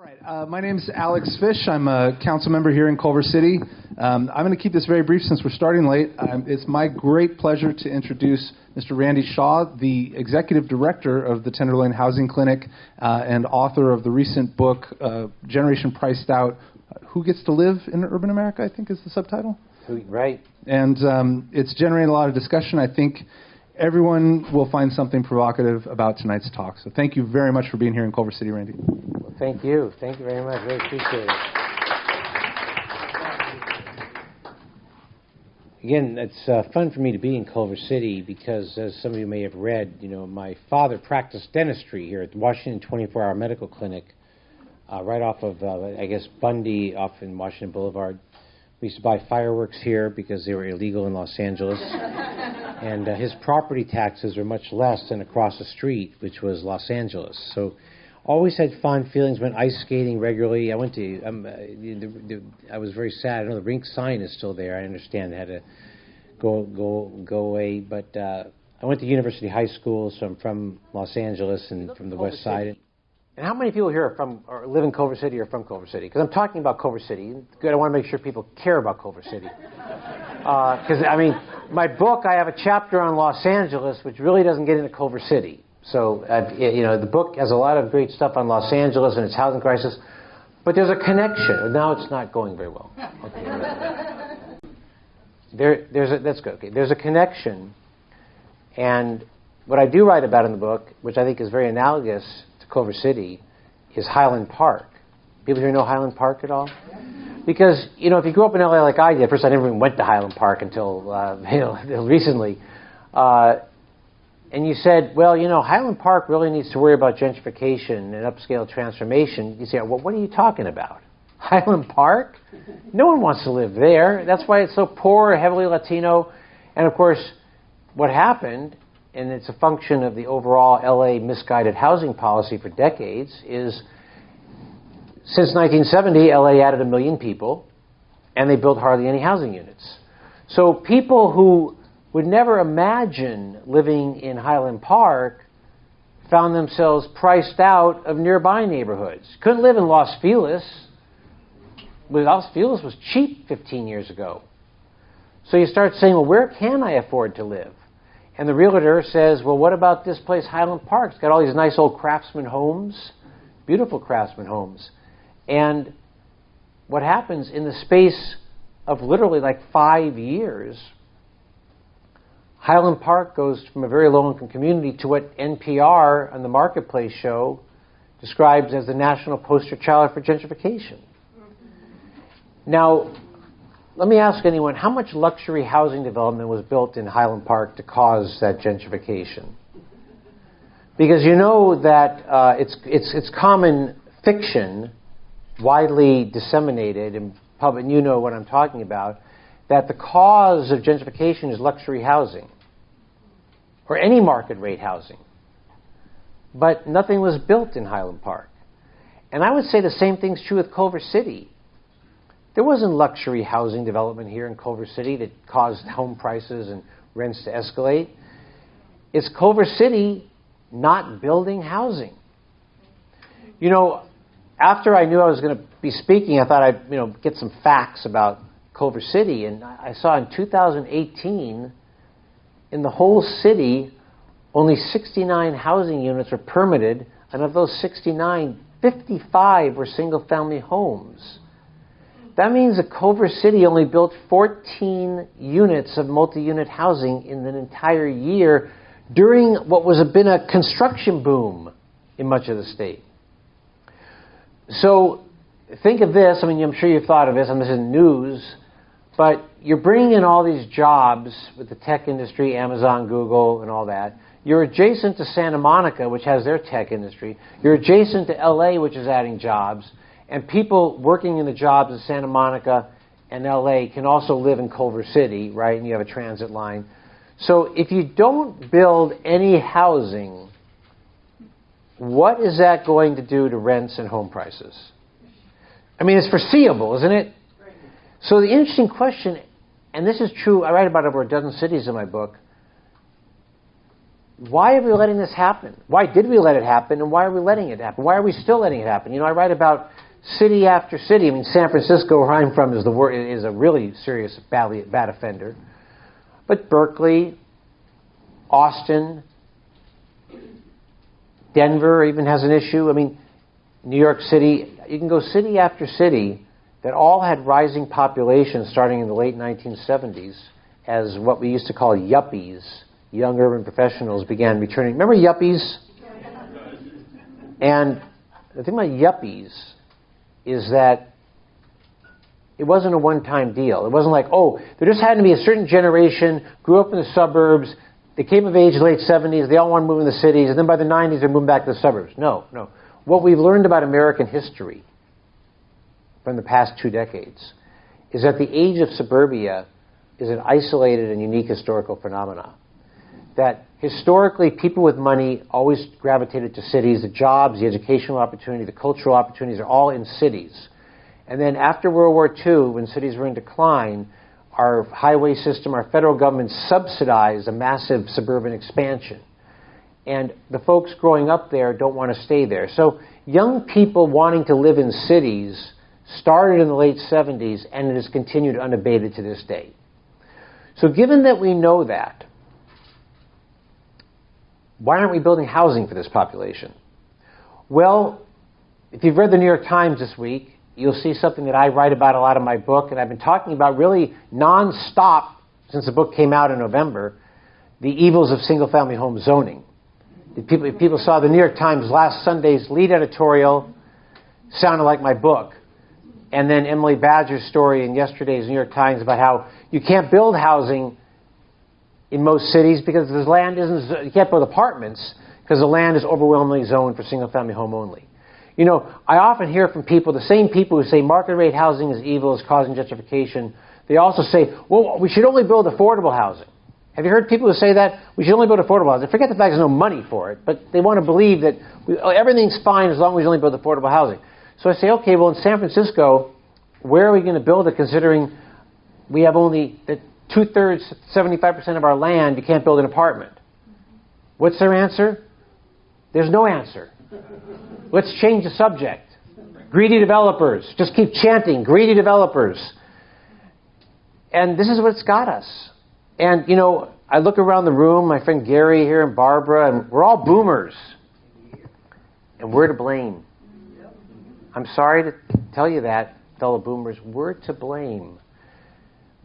My name's Alex Fish. I'm a council member here in Culver City. I'm going to keep this very brief since we're starting late. It's my great pleasure to introduce Mr. Randy Shaw, the executive director of the Tenderloin Housing Clinic and author of the recent book, Generation Priced Out, Who Gets to Live in Urban America, I think is the subtitle. Right. And it's generated a lot of discussion. I think everyone will find something provocative about tonight's talk. So thank you very much for being here in Culver City, Randy. Well, thank you. Thank you very much. Really appreciate it. Again, it's fun for me to be in Culver City because, as some of you may have read, my father practiced dentistry here at the Washington 24-hour Medical Clinic right off of, Bundy off in Washington Boulevard. We used to buy fireworks here because they were illegal in Los Angeles. And his property taxes were much less than across the street, which was Los Angeles. So always had fond feelings, went ice skating regularly. I went to, I was very sad. I know the rink sign is still there. I understand it had to go away. But I went to University High School, so I'm from Los Angeles and from the West Side. And how many people here are from, or live in Culver City or from Culver City? Because I'm talking about Culver City. Good, I want to make sure people care about Culver City. Because, my book, I have a chapter on Los Angeles, which really doesn't get into Culver City. So, the book has a lot of great stuff on Los Angeles and its housing crisis. But there's a connection. Now it's not going very well. Okay. That's good. Okay. There's a connection. And what I do write about in the book, which I think is very analogous to Culver City, is Highland Park. People here know Highland Park at all? Because, if you grew up in LA like I did, first I never even went to Highland Park until recently, and you said, well, Highland Park really needs to worry about gentrification and upscale transformation. You say, well, what are you talking about? Highland Park? No one wants to live there. That's why it's so poor, heavily Latino. And, of course, what happened, and it's a function of the overall LA misguided housing policy for decades, is since 1970, LA added 1 million people, and they built hardly any housing units. So people who would never imagine living in Highland Park found themselves priced out of nearby neighborhoods. Couldn't live in Los Feliz. Los Feliz was cheap 15 years ago. So you start saying, well, where can I afford to live? And the realtor says, well, what about this place, Highland Park? It's got all these nice old craftsman homes, beautiful craftsman homes. And what happens in the space of literally like 5 years, Highland Park goes from a very low-income community to what NPR on the Marketplace show describes as the national poster child for gentrification. Now, let me ask anyone, how much luxury housing development was built in Highland Park to cause that gentrification? Because you know that it's common fiction, widely disseminated in public, and you know what I'm talking about, that the cause of gentrification is luxury housing or any market rate housing. But nothing was built in Highland Park. And I would say the same thing's true with Culver City. There wasn't luxury housing development here in Culver City that caused home prices and rents to escalate. It's Culver City not building housing. After I knew I was going to be speaking, I thought I'd get some facts about Culver City, and I saw in 2018, in the whole city, only 69 housing units were permitted, and of those 69, 55 were single-family homes. That means that Culver City only built 14 units of multi-unit housing in an entire year during what been a construction boom in much of the state. So think of this. I'm sure you've thought of this, and this isn't news, but you're bringing in all these jobs with the tech industry, Amazon, Google, and all that. You're adjacent to Santa Monica, which has their tech industry. You're adjacent to LA, which is adding jobs. And people working in the jobs in Santa Monica and LA can also live in Culver City, right? And you have a transit line. So if you don't build any housing, what is that going to do to rents and home prices? It's foreseeable, isn't it? So the interesting question, and this is true, I write about over a dozen cities in my book, why are we letting this happen? Why did we let it happen, and why are we letting it happen? Why are we still letting it happen? I write about city after city. I mean, San Francisco, where I'm from, is a really serious bad offender. But Berkeley, Austin, Denver even has an issue. I mean, New York City, you can go city after city that all had rising populations starting in the late 1970s as what we used to call yuppies, young urban professionals, began returning. Remember yuppies? And the thing about yuppies is that it wasn't a one-time deal. It wasn't like, oh, there just had to be a certain generation, grew up in the suburbs, they came of age in the late 70s, they all want to move in the cities, and then by the 90s they're moving back to the suburbs. No. What we've learned about American history from the past 2 decades is that the age of suburbia is an isolated and unique historical phenomenon. That historically people with money always gravitated to cities. The jobs, the educational opportunity, the cultural opportunities are all in cities. And then after World War II, when cities were in decline, our highway system, our federal government subsidized a massive suburban expansion. And the folks growing up there don't want to stay there. So young people wanting to live in cities started in the late 70s, and it has continued unabated to this day. So given that we know that, why aren't we building housing for this population? Well, if you've read the New York Times this week, you'll see something that I write about a lot in my book, and I've been talking about really non-stop since the book came out in November, the evils of single-family home zoning. If people saw the New York Times last Sunday's lead editorial, sounded like my book. And then Emily Badger's story in yesterday's New York Times about how you can't build housing in most cities because the land you can't build apartments because the land is overwhelmingly zoned for single-family home only. I often hear from people, the same people who say market rate housing is evil, is causing gentrification. They also say, well, we should only build affordable housing. Have you heard people who say that? We should only build affordable housing. Forget the fact there's no money for it, but they want to believe that everything's fine as long as we only build affordable housing. So I say, okay, well, in San Francisco, where are we going to build it considering we have only 2/3, 75% of our land, you can't build an apartment? What's their answer? There's no answer. Let's change the subject. Greedy developers. Just keep chanting, greedy developers. And this is what's got us. And, I look around the room, my friend Gary here and Barbara, and we're all boomers. And we're to blame. I'm sorry to tell you that, fellow boomers, we're to blame.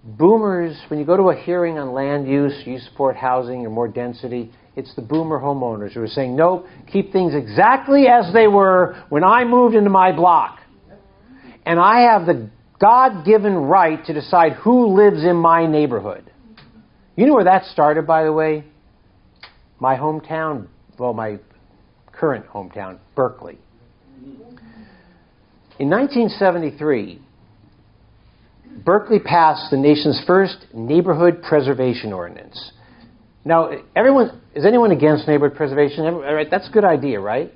Boomers, when you go to a hearing on land use, you support housing or more density, it's the boomer homeowners who are saying, nope, keep things exactly as they were when I moved into my block. And I have the God-given right to decide who lives in my neighborhood. You know where that started, by the way? My hometown, my current hometown, Berkeley. In 1973, Berkeley passed the nation's first neighborhood preservation ordinance. Now, is anyone against neighborhood preservation? That's a good idea, right?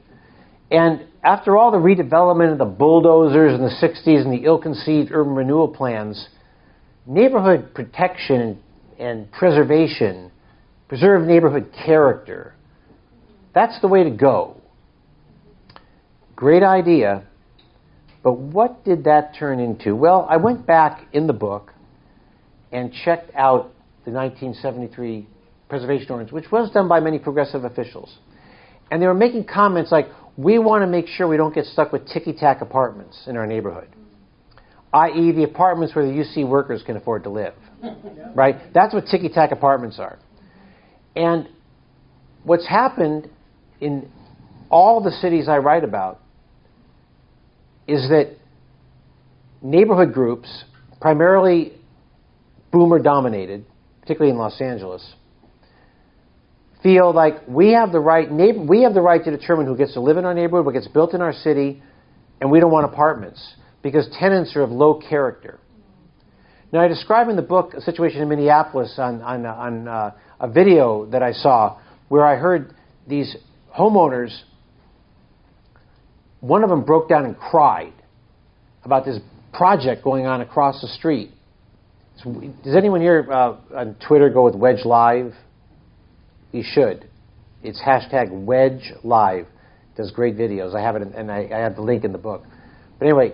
And after all the redevelopment of the bulldozers in the 60s and the ill-conceived urban renewal plans, neighborhood protection and preservation, preserve neighborhood character, that's the way to go. Great idea. But what did that turn into? Well, I went back in the book and checked out the 1973 preservation ordinance, which was done by many progressive officials. And they were making comments like, we want to make sure we don't get stuck with ticky-tack apartments in our neighborhood, i.e. the apartments where the UC workers can afford to live. Right? That's what ticky-tack apartments are. And what's happened in all the cities I write about is that neighborhood groups, primarily boomer-dominated, particularly in Los Angeles, feel like we have the right to determine who gets to live in our neighborhood, what gets built in our city, and we don't want apartments because tenants are of low character. Now, I describe in the book a situation in Minneapolis on a video that I saw where I heard these homeowners. One of them broke down and cried about this project going on across the street. Does anyone here on Twitter go with Wedge Live? You should. It's hashtag Wedge Live. Does great videos. I have it, and I have the link in the book. But anyway,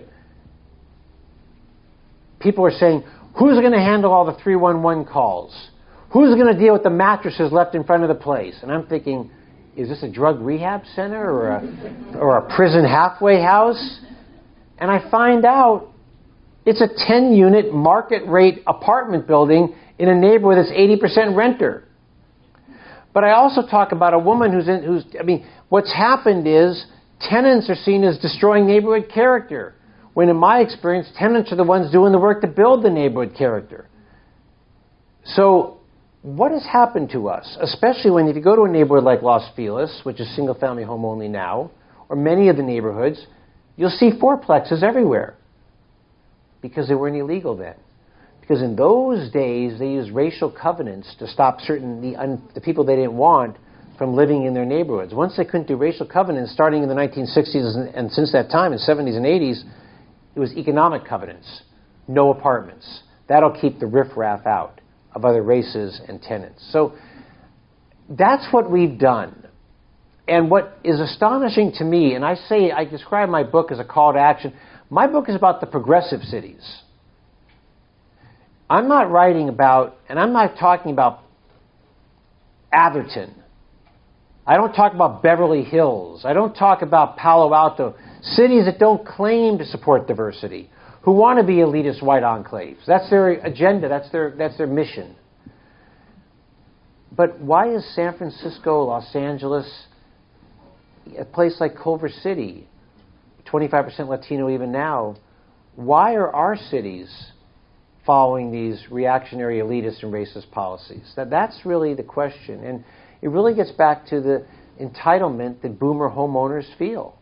people are saying, who's going to handle all the 311 calls? Who's going to deal with the mattresses left in front of the place? And I'm thinking, is this a drug rehab center or a prison halfway house? And I find out it's a 10-unit market rate apartment building in a neighborhood that's 80% renter. But I also talk about a woman what's happened is tenants are seen as destroying neighborhood character, when in my experience, tenants are the ones doing the work to build the neighborhood character. So what has happened to us, especially if you go to a neighborhood like Los Feliz, which is single-family home only now, or many of the neighborhoods, you'll see fourplexes everywhere because they weren't illegal then. Because in those days, they used racial covenants to stop the people they didn't want from living in their neighborhoods. Once they couldn't do racial covenants, starting in the 1960s and since that time, in the 70s and 80s, it was economic covenants. No apartments. That'll keep the riffraff out of other races and tenants. So that's what we've done. And what is astonishing to me, and I describe my book as a call to action, my book is about the progressive cities. I'm not writing about, and I'm not talking about Atherton. I don't talk about Beverly Hills. I don't talk about Palo Alto. Cities that don't claim to support diversity, who want to be elitist white enclaves. That's their agenda. That's their mission. But why is San Francisco, Los Angeles, a place like Culver City, 25% Latino even now, why are our cities following these reactionary elitist and racist policies? That's really the question. And it really gets back to the entitlement that boomer homeowners feel.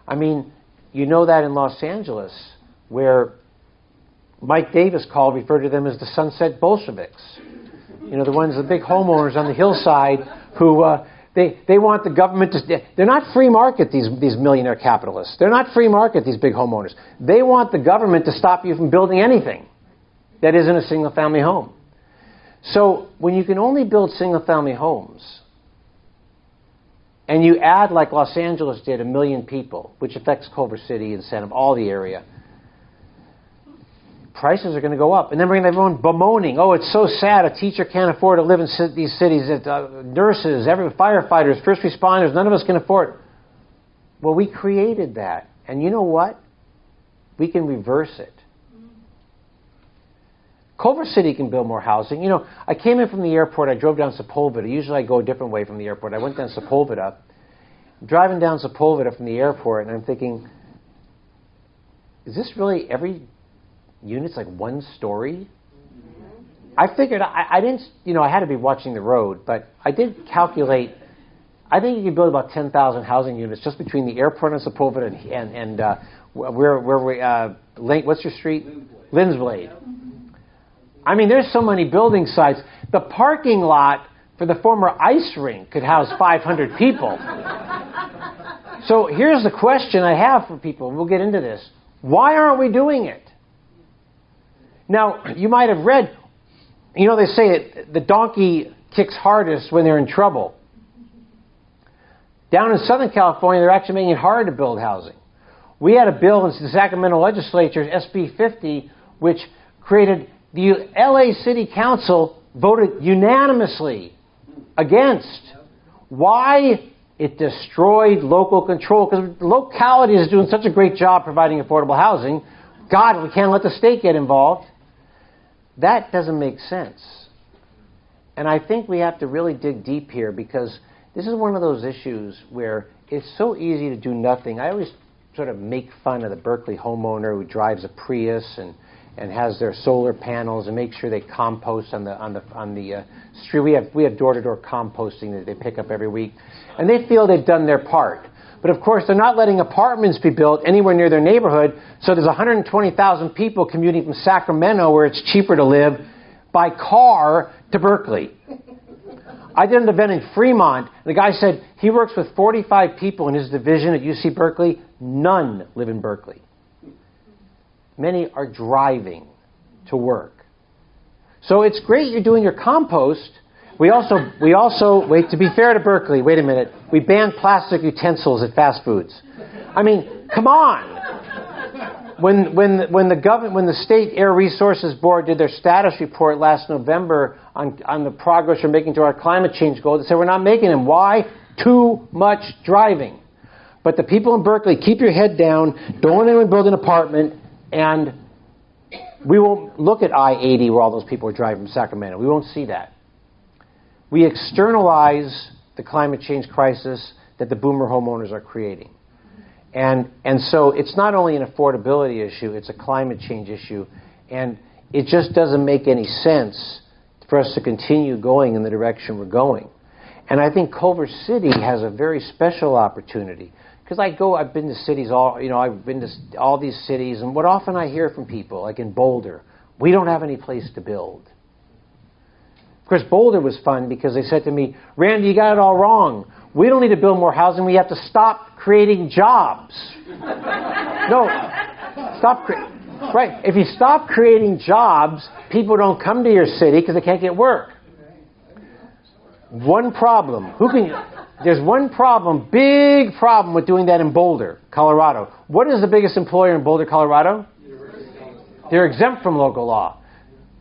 I mean, you know that in Los Angeles, where Mike Davis referred to them as the Sunset Bolsheviks. You know, the big homeowners on the hillside who they want the government to... They're not free market, these millionaire capitalists. They're not free market, these big homeowners. They want the government to stop you from building anything that isn't a single-family home. So when you can only build single-family homes, and you add, like Los Angeles did, 1 million people, which affects Culver City and Santa, all the area, prices are going to go up. And then we're going to have everyone bemoaning, oh, it's so sad, a teacher can't afford to live in these cities, nurses, firefighters, first responders, none of us can afford it. Well, we created that. And you know what? We can reverse it. Culver City can build more housing. You know, I came in from the airport. I drove down Sepulveda. Usually I go a different way from the airport. I went down Sepulveda. I'm driving down Sepulveda from the airport, and I'm thinking, is this really every unit's like one story? I figured I didn't, I had to be watching the road, but I did calculate. I think you could build about 10,000 housing units just between the airport and Sepulveda and what's your street? Linsblade. I mean, there's so many building sites. The parking lot for the former ice rink could house 500 people. So here's the question I have for people. We'll get into this. Why aren't we doing it? Now, you might have read, they say the donkey kicks hardest when they're in trouble. Down in Southern California, they're actually making it hard to build housing. We had a bill in the Sacramento legislature, SB 50, which created... The LA City Council voted unanimously against. Why? It destroyed local control, because the locality is doing such a great job providing affordable housing. God, we can't let the state get involved. That doesn't make sense. And I think we have to really dig deep here, because this is one of those issues where it's so easy to do nothing. I always sort of make fun of the Berkeley homeowner who drives a Prius and has their solar panels and make sure they compost on the street. We have door-to-door composting that they pick up every week, and they feel they've done their part. But of course, they're not letting apartments be built anywhere near their neighborhood. So there's 120,000 people commuting from Sacramento, where it's cheaper to live, by car to Berkeley. I did an event in Fremont. The guy said he works with 45 people in his division at UC Berkeley. None live in Berkeley. Many are driving to work. So it's great you're doing your compost. We also, wait, to be fair to Berkeley, wait a minute, we banned plastic utensils at fast foods. I mean, come on. When the State Air Resources Board did their status report last November on the progress we're making to our climate change goals, they said we're not making them. Why? Too much driving. But the people in Berkeley, keep your head down, don't let anyone build an apartment, and we won't look at I-80 where all those people are driving from Sacramento. We won't see that. We externalize the climate change crisis that the boomer homeowners are creating. And so it's not only an affordability issue, it's a climate change issue. And it just doesn't make any sense for us to continue going in the direction we're going. And I think Culver City has a very special opportunity. Because I've been to cities I've been to all these cities, and what often I hear from people, like in Boulder, we don't have any place to build. Of course, Boulder was fun because they said to me, Randy, you got it all wrong. We don't need to build more housing. We have to stop creating jobs. No, right. If you stop creating jobs, people don't come to your city because they can't get work. One problem. There's one problem, big problem with doing that in Boulder, Colorado. What is the biggest employer in Boulder, Colorado? They're exempt from local law.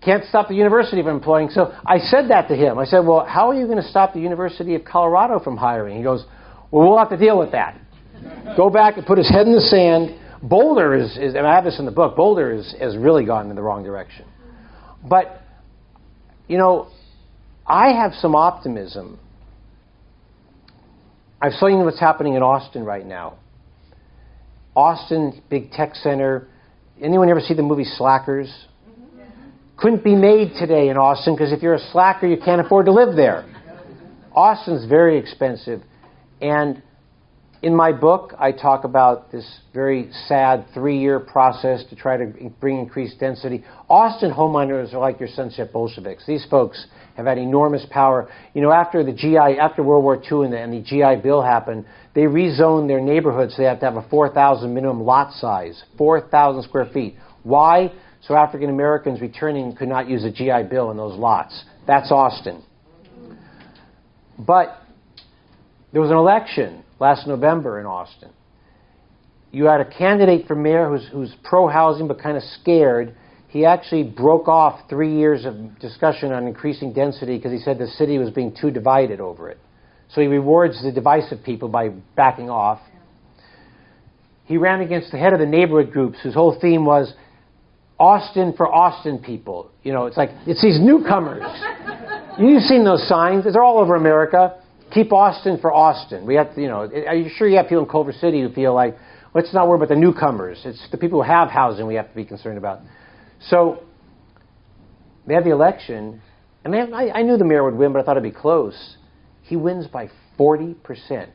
Can't stop the university from employing. So I said that to him. I said, well, how are you going to stop the University of Colorado from hiring? He goes, well, we'll have to deal with that. Go back and put his head in the sand. Boulder is and I have this in the book, Boulder has really gone in the wrong direction. But, I have some optimism. I've seen what's happening in Austin right now. Austin, big tech center. Anyone ever see the movie Slackers? Couldn't be made today in Austin because if you're a slacker, you can't afford to live there. Austin's very expensive. And in my book, I talk about this very sad 3-year process to try to bring increased density. Austin homeowners are like your Sunset Bolsheviks. These folks have had enormous power. After World War II and the GI Bill happened, they rezoned their neighborhoods. So they have to have a 4,000 minimum lot size, 4,000 square feet. Why? So African Americans returning could not use a GI Bill in those lots. That's Austin. But there was an election last November in Austin. You had a candidate for mayor who's pro-housing but kind of scared. He actually broke off 3 years of discussion on increasing density because he said the city was being too divided over it. So he rewards the divisive people by backing off. He ran against the head of the neighborhood groups whose whole theme was Austin for Austin people. It's these newcomers. You've seen those signs. They're all over America. Keep Austin for Austin. We have to, are you sure you have people in Culver City who feel like, let's not worry about the newcomers. It's the people who have housing we have to be concerned about. So they had the election, and I knew the mayor would win, but I thought it'd be close. He wins by 40%.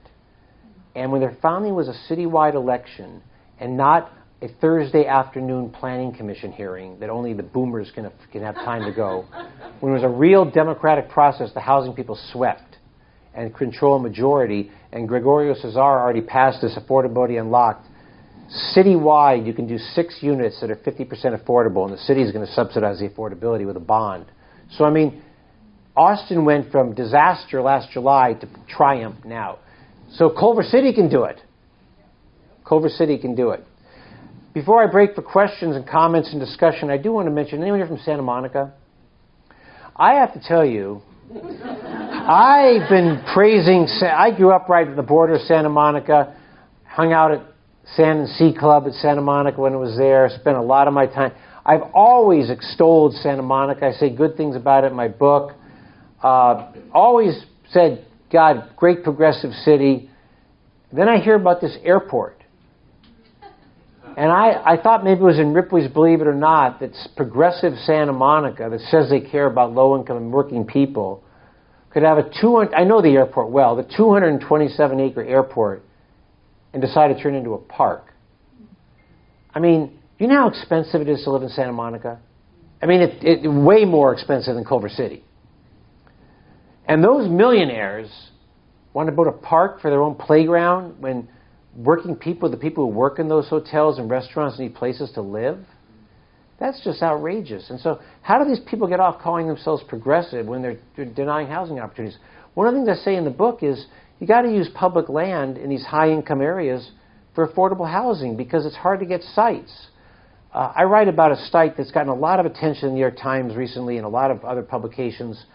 And when there finally was a citywide election and not a Thursday afternoon planning commission hearing that only the boomers can have time to go, when it was a real democratic process, the housing people swept and control a majority, and Gregorio Cesar already passed this Affordability Unlocked. Citywide, you can do 6 units that are 50% affordable, and the city is going to subsidize the affordability with a bond. So, Austin went from disaster last July to triumph now. So Culver City can do it. Culver City can do it. Before I break for questions and comments and discussion, I do want to mention, anyone here from Santa Monica? I have to tell you, I've been praising, I grew up right at the border of Santa Monica, hung out at Sand and Sea Club at Santa Monica when it was there, spent a lot of my time. I've always extolled Santa Monica. I say good things about it in my book. Always said, God, great progressive city. Then I hear about this airport. And I thought maybe it was in Ripley's Believe It or Not that progressive Santa Monica that says they care about low-income and working people could have I know the airport well, the 227-acre airport, and decide to turn it into a park. You know how expensive it is to live in Santa Monica? It's way more expensive than Culver City. And those millionaires want to build a park for their own playground when working people, the people who work in those hotels and restaurants, need places to live. That's just outrageous. And so how do these people get off calling themselves progressive when they're denying housing opportunities? One of the things I say in the book is you got to use public land in these high-income areas for affordable housing because it's hard to get sites. I write about a site that's gotten a lot of attention in the New York Times recently and a lot of other publications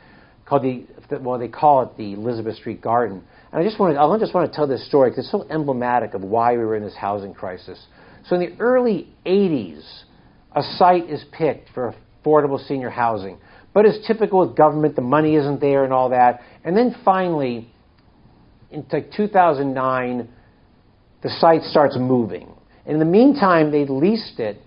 called they call it the Elizabeth Street Garden. And I just want to tell this story because it's so emblematic of why we were in this housing crisis. So in the early 80s, a site is picked for affordable senior housing. But as typical with government, the money isn't there and all that. And then finally, in 2009, the site starts moving. In the meantime, they leased it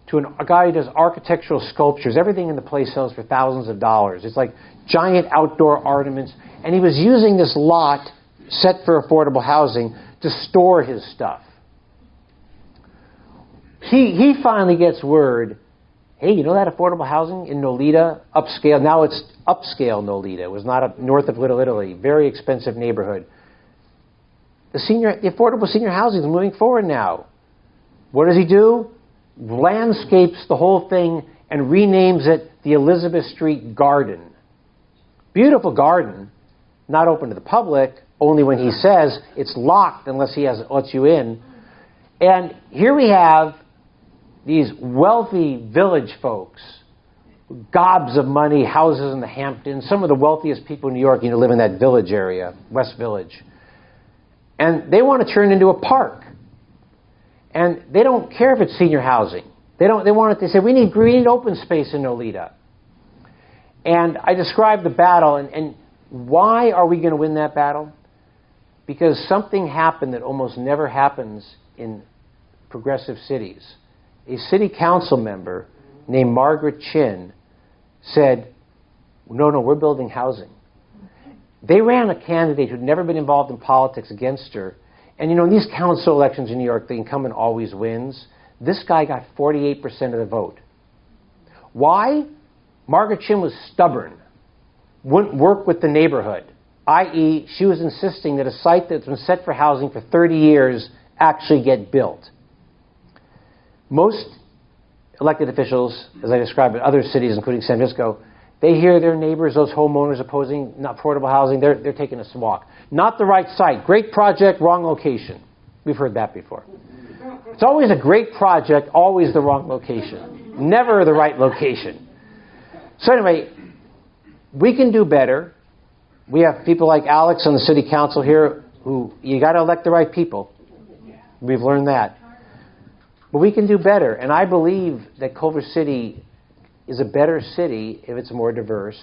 to a guy who does architectural sculptures. Everything in the place sells for thousands of dollars. It's like giant outdoor ornaments. And he was using this lot set for affordable housing to store his stuff. He finally gets word, hey, you know that affordable housing in Nolita, upscale? Now it's upscale Nolita. It was not up north of Little Italy, very expensive neighborhood. The affordable senior housing is moving forward now. What does he do? Landscapes the whole thing and renames it the Elizabeth Street Garden. Beautiful garden, not open to the public, only when he says it's locked unless he lets you in. And here we have these wealthy village folks, gobs of money, houses in the Hamptons, some of the wealthiest people in New York, live in that village area, West Village. And they want to turn into a park. And they don't care if it's senior housing. They say, we need open space in Nolita. And I described the battle, and why are we going to win that battle? Because something happened that almost never happens in progressive cities. A city council member named Margaret Chin said, no, we're building housing. They ran a candidate who'd never been involved in politics against her. And in these council elections in New York, the incumbent always wins. This guy got 48% of the vote. Why? Margaret Chin was stubborn, wouldn't work with the neighborhood, i.e., she was insisting that a site that's been set for housing for 30 years actually get built. Most elected officials, as I described in other cities, including San Francisco, they hear their neighbors, those homeowners opposing not affordable housing, they're taking a walk. Not the right site. Great project, wrong location. We've heard that before. It's always a great project, always the wrong location. Never the right location. So anyway, we can do better. We have people like Alex on the city council here who, you got to elect the right people. We've learned that. But we can do better. And I believe that Culver City is a better city if it's more diverse.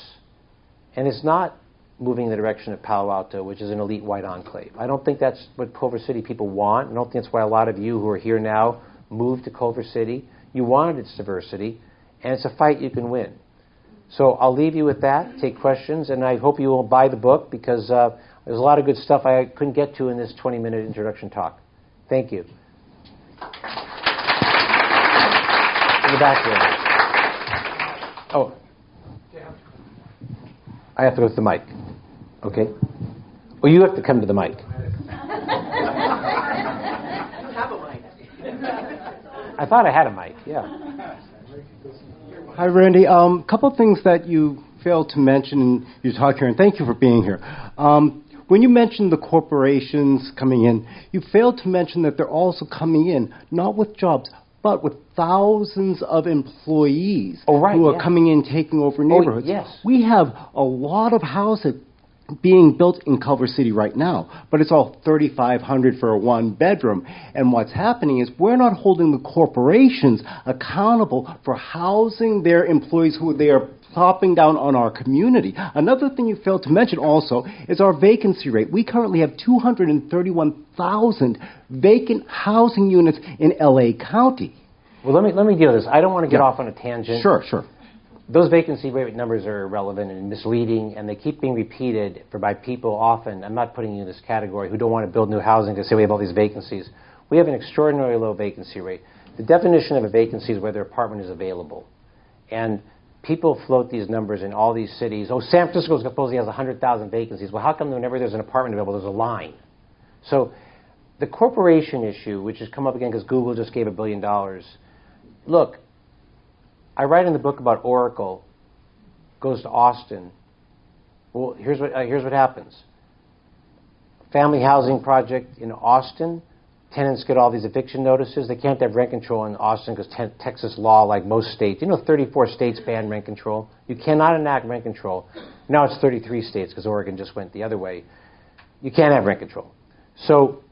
And it's not moving in the direction of Palo Alto, which is an elite white enclave. I don't think that's what Culver City people want. I don't think that's why a lot of you who are here now moved to Culver City. You wanted its diversity, and it's a fight you can win. So I'll leave you with that, take questions, and I hope you will buy the book because there's a lot of good stuff I couldn't get to in this 20-minute introduction talk. Thank you. In the back there. Oh. I have to go to the mic. Okay. Well, you have to come to the mic. I thought I had a mic, yeah. Hi, Randy. Couple of things that you failed to mention in your talk here, and thank you for being here. When you mentioned the corporations coming in, you failed to mention that they're also coming in, not with jobs, but with thousands of employees who are coming in, taking over neighborhoods. Yes. We have a lot of houses being built in Culver City right now, but it's all $3,500 for a one-bedroom. And what's happening is we're not holding the corporations accountable for housing their employees who they are plopping down on our community. Another thing you failed to mention also is our vacancy rate. We currently have 231,000 vacant housing units in L.A. County. Well, let me deal with this. I don't want to get off on a tangent. Sure. Those vacancy rate numbers are irrelevant and misleading, and they keep being repeated by people often. I'm not putting you in this category who don't want to build new housing to say we have all these vacancies. We have an extraordinarily low vacancy rate. The definition of a vacancy is whether an apartment is available. And people float these numbers in all these cities. Oh, San Francisco supposedly has 100,000 vacancies. Well, how come whenever there's an apartment available, there's a line? So the corporation issue, which has come up again because Google just gave $1 billion. Look, I write in the book about Oracle, goes to Austin. Well, here's what happens. Family housing project in Austin, tenants get all these eviction notices. They can't have rent control in Austin because Texas law, like most states, 34 states ban rent control. You cannot enact rent control. Now it's 33 states because Oregon just went the other way. You can't have rent control. So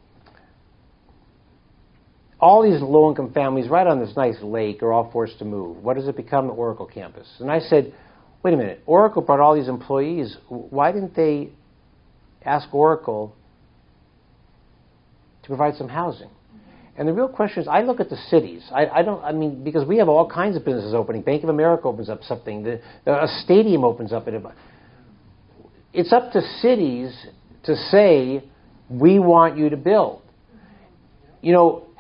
all these low-income families right on this nice lake are all forced to move. What does it become? The Oracle campus. And I said, wait a minute, Oracle brought all these employees. Why didn't they ask Oracle to provide some housing? And the real question is, I look at the cities. Because we have all kinds of businesses opening. Bank of America opens up something. A stadium opens up. It's up to cities to say, we want you to build.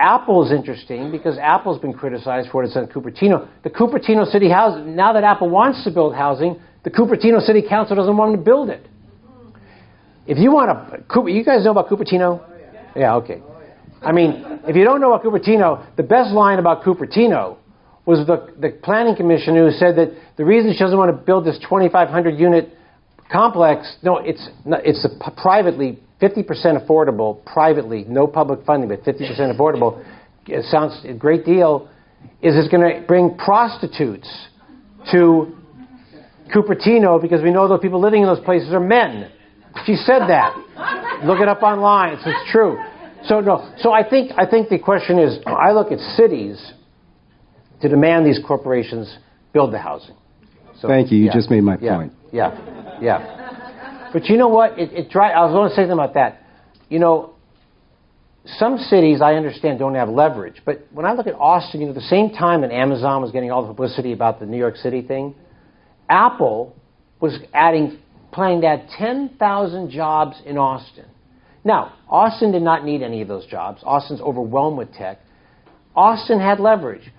Apple is interesting because Apple's been criticized for what it's done in Cupertino. The Cupertino City Housing, now that Apple wants to build housing, the Cupertino City Council doesn't want them to build it. If you want you guys know about Cupertino? Yeah, okay. If you don't know about Cupertino, the best line about Cupertino was the planning commission who said that the reason she doesn't want to build this 2,500 unit complex, it's a privately 50% affordable, privately, no public funding, but 50% affordable. It sounds a great deal. Is it's going to bring prostitutes to Cupertino because we know the people living in those places are men. She said that. Look it up online. It's true. So I think the question is, I look at cities to demand these corporations build the housing. So, thank you. You just made my point. Yeah. But you know what? I was going to say something about that. Some cities, I understand, don't have leverage. But when I look at Austin, the same time that Amazon was getting all the publicity about the New York City thing, Apple was planning to add 10,000 jobs in Austin. Now, Austin did not need any of those jobs. Austin's overwhelmed with tech. Austin had leverage.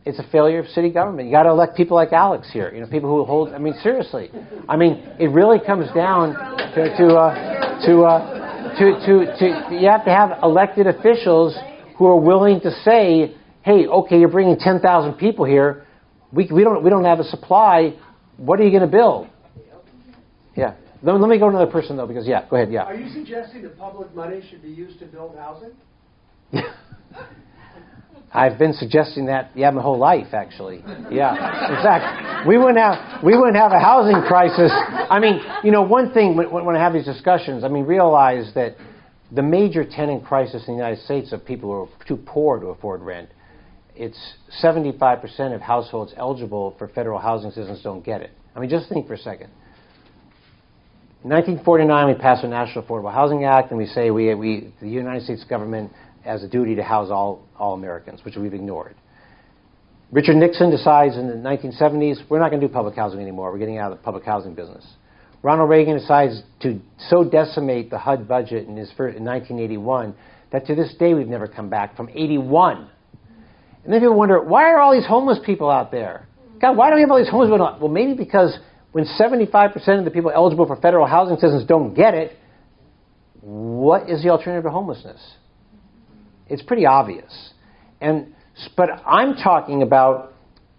It's a failure of city government. You got to elect people like Alex here. People who hold. Seriously. It really comes down to you have to have elected officials who are willing to say, hey, okay, you're bringing 10,000 people here. We don't have a supply. What are you going to build? Yeah. Let me go to another person though, because go ahead. Yeah. Are you suggesting that public money should be used to build housing? I've been suggesting that, my whole life, actually. Yeah. In fact, we wouldn't have a housing crisis. One thing, when I have these discussions, realize that the major tenant crisis in the United States of people who are too poor to afford rent, it's 75% of households eligible for federal housing assistance don't get it. Just think for a second. In 1949, we passed the National Affordable Housing Act, and we say the United States government has a duty to house all Americans, which we've ignored. Richard Nixon decides in the 1970s, we're not going to do public housing anymore. We're getting out of the public housing business. Ronald Reagan decides to so decimate the HUD budget in 1981 that to this day we've never come back from 81. And then people wonder, why are all these homeless people out there? God, why do we have all these homeless people? Well, maybe because when 75% of the people eligible for federal housing assistance don't get it, what is the alternative to homelessness? It's pretty obvious. But I'm talking about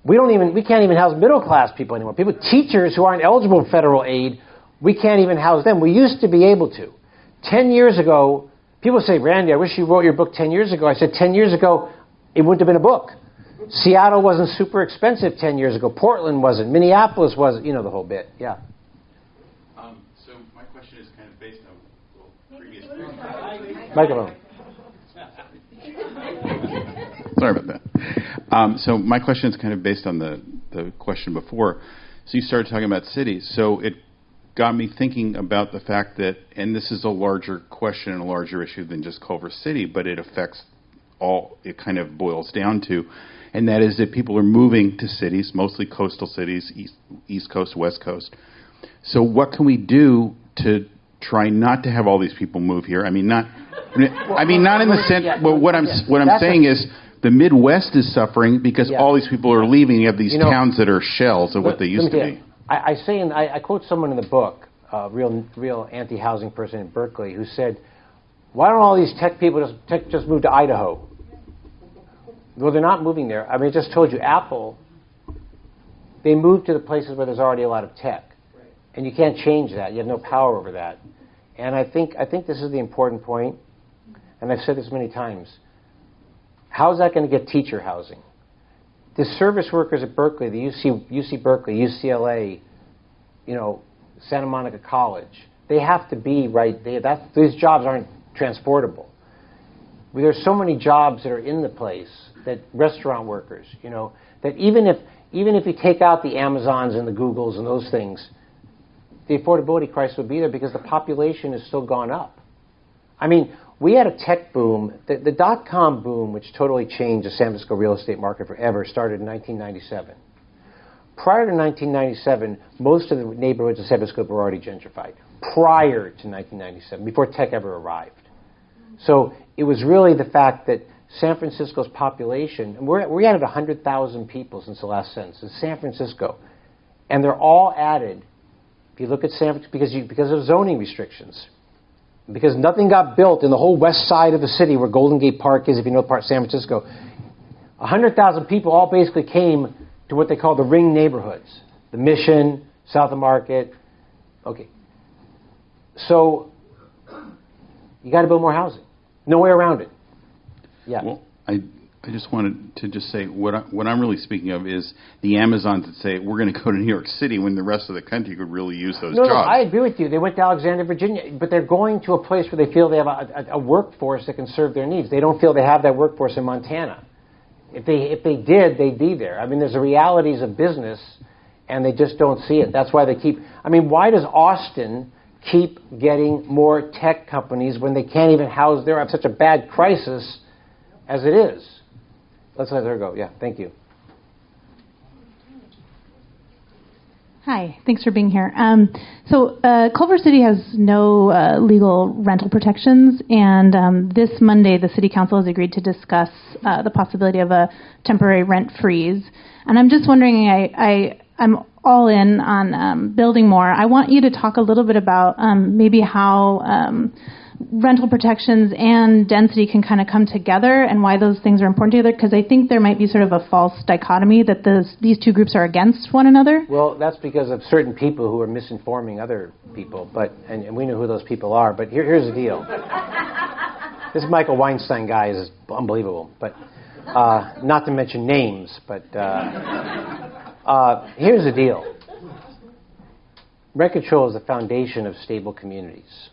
we can't even house middle class people anymore. Teachers who aren't eligible for federal aid, we can't even house them. We used to be able to. 10 years ago, people say, Randy, I wish you wrote your book 10 years ago. I said 10 years ago, it wouldn't have been a book. Seattle wasn't super expensive 10 years ago. Portland wasn't. Minneapolis wasn't. The whole bit. Yeah. So my question is kind of based on previous. Microphone. Sorry about that. So my question is kind of based on the question before. So you started talking about cities. So it got me thinking about the fact that, and this is a larger question and a larger issue than just Culver City, but it affects all, it kind of boils down to, and that is that people are moving to cities, mostly coastal cities, East Coast, West Coast. So what can we do to try not to have all these people move here? Not in the sense. Well, what I'm saying is the Midwest is suffering because all these people are leaving. You have these towns that are shells of what they used to be. I quote someone in the book, a real anti-housing person in Berkeley, who said, "Why don't all these tech people just move to Idaho?" Well, they're not moving there. I mean, I just told you, Apple, they moved to the places where there's already a lot of tech. Right. And you can't change that. You have no power over that. And I think this is the important point, and I've said this many times. How is that going to get teacher housing? The service workers at Berkeley, the UC Berkeley, UCLA, Santa Monica College, they have to be right there. These jobs aren't transportable. There's so many jobs that are in the place, that restaurant workers, that even if you take out the Amazons and the Googles and those things, the affordability crisis would be there because the population has still gone up. I mean, we had a tech boom. The dot-com boom, which totally changed the San Francisco real estate market forever, started in 1997. Prior to 1997, most of the neighborhoods in San Francisco were already gentrified. Prior to 1997, before tech ever arrived. So it was really the fact that San Francisco's population, and we added 100,000 people since the last census in San Francisco, and they're all added. If you look at San Francisco, because of zoning restrictions, because nothing got built in the whole west side of the city where Golden Gate Park is, if you know part of San Francisco, 100,000 people all basically came to what they call the ring neighborhoods, the Mission, South of Market. Okay, so you got to build more housing. No way around it. Yeah. Well, I just wanted to just say what I'm really speaking of is the Amazons that say we're going to go to New York City when the rest of the country could really use those jobs. No, I agree with you. They went to Alexandria, Virginia, but they're going to a place where they feel they have a workforce that can serve their needs. They don't feel they have that workforce in Montana. If they did, they'd be there. I mean, there's the realities of business, and they just don't see it. That's why they keep. I mean, why does Austin keep getting more tech companies when they can't even house there? Have such a bad crisis as it is. Let's let her go. Yeah, thank you. Hi, thanks for being here. Culver City has no legal rental protections, and this Monday the City Council has agreed to discuss the possibility of a temporary rent freeze. And I'm just wondering, I'm all in on building more. I want you to talk a little bit about maybe how rental protections and density can kind of come together and why those things are important together, because I think there might be sort of a false dichotomy that these two groups are against one another. Well, that's because of certain people who are misinforming other people, and we know who those people are. But here's the deal. This Michael Weinstein guy is unbelievable, but not to mention names, but here's the deal. Rent control is the foundation of stable communities.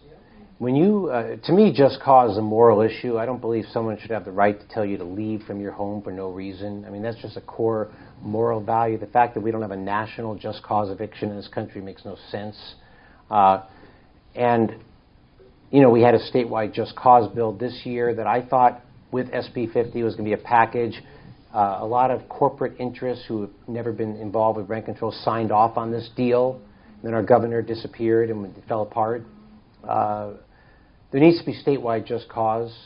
When to me, just cause is a moral issue. I don't believe someone should have the right to tell you to leave from your home for no reason. I mean, that's just a core moral value. The fact that we don't have a national just cause eviction in this country makes no sense. And we had a statewide just cause bill this year that I thought with SB 50 was going to be a package. A lot of corporate interests who have never been involved with rent control signed off on this deal. And then our governor disappeared and it fell apart. There needs to be statewide just cause.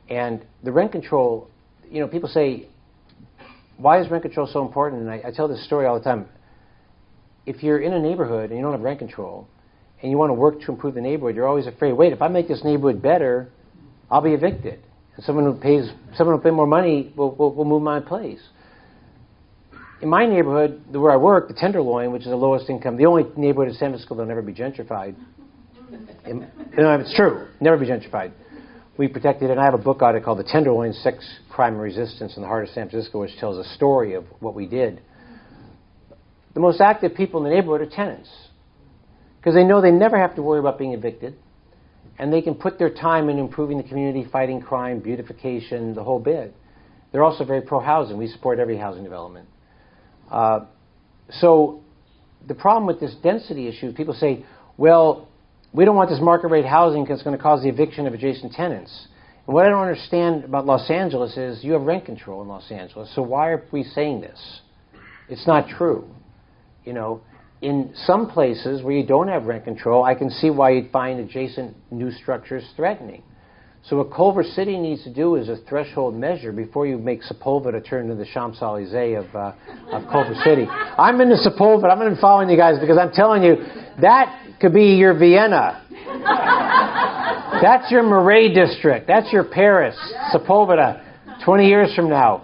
And the rent control, people say, why is rent control so important? And I tell this story all the time. If you're in a neighborhood and you don't have rent control and you want to work to improve the neighborhood, you're always afraid, wait, if I make this neighborhood better, I'll be evicted. And someone who pay more money will move my place. In my neighborhood, where I work, the Tenderloin, which is the lowest income, the only neighborhood in San Francisco that will never be gentrified. It's true. Never be gentrified. We protected it, and I have a book on it called The Tenderloin, Sex, Crime, and Resistance in the Heart of San Francisco, which tells a story of what we did. The most active people in the neighborhood are tenants, because they know they never have to worry about being evicted, and they can put their time in improving the community, fighting crime, beautification, the whole bit. They're also very pro-housing. We support every housing development. So the problem with this density issue, people say, well, we don't want this market rate housing because it's going to cause the eviction of adjacent tenants. And what I don't understand about Los Angeles is you have rent control in Los Angeles. So why are we saying this? It's not true. In some places where you don't have rent control, I can see why you'd find adjacent new structures threatening. So what Culver City needs to do is a threshold measure before you make Sepulveda turn into the Champs-Élysées of Culver City. I'm into Sepulveda. I'm going to be following you guys because I'm telling you, that could be your Vienna. That's your Marais district. That's your Paris, Sepulveda, 20 years from now.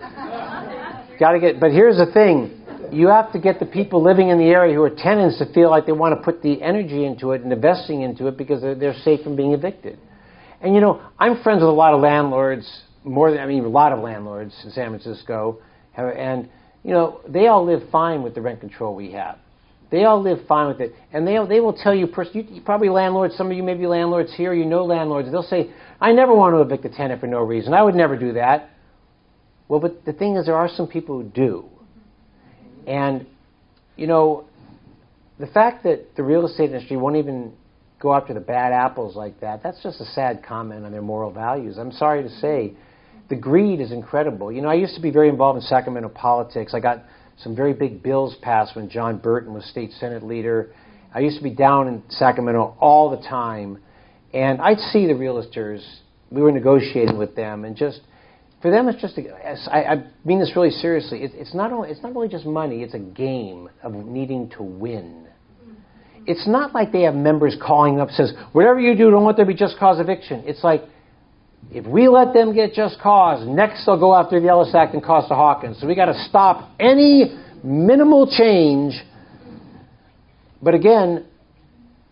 Got to get. But here's the thing: you have to get the people living in the area who are tenants to feel like they want to put the energy into it and investing into it because they're safe from being evicted. And I'm friends with a lot of landlords. A lot of landlords in San Francisco, and they all live fine with the rent control we have. They all live fine with it, and they will tell you personally. You probably landlords. Some of you may be landlords here. Landlords. They'll say, "I never want to evict a tenant for no reason. I would never do that." Well, but the thing is, there are some people who do. And, the fact that the real estate industry won't even go after the bad apples like that, that's just a sad comment on their moral values. I'm sorry to say, the greed is incredible. I used to be very involved in Sacramento politics. I got some very big bills passed when John Burton was state senate leader. I used to be down in Sacramento all the time. And I'd see the realtors. We were negotiating with them, and for them, it's just. I mean this really seriously. It's not really just money. It's a game of needing to win. It's not like they have members calling up says, "Whatever you do, don't let there be just cause eviction." It's like, if we let them get just cause, next they'll go after the Ellis Act and Costa-Hawkins. So we got to stop any minimal change. But again,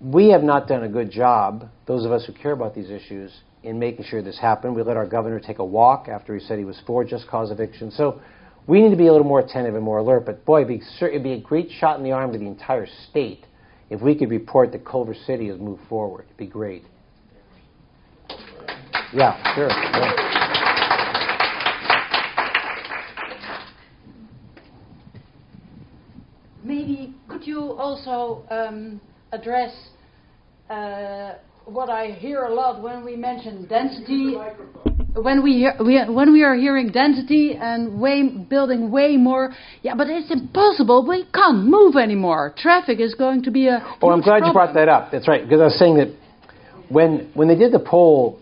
we have not done a good job, those of us who care about these issues, in making sure this happened. We let our governor take a walk after he said he was for just cause eviction. So we need to be a little more attentive and more alert. But boy, it'd be a great shot in the arm to the entire state if we could report that Culver City has moved forward. It'd be great. Yeah, sure. Yeah. Maybe could you also address what I hear a lot when we mention density? When we are hearing density and building way more, but it's impossible. We can't move anymore. Traffic is going to be a huge I'm glad you brought that up. That's right, because I was saying that when they did the poll,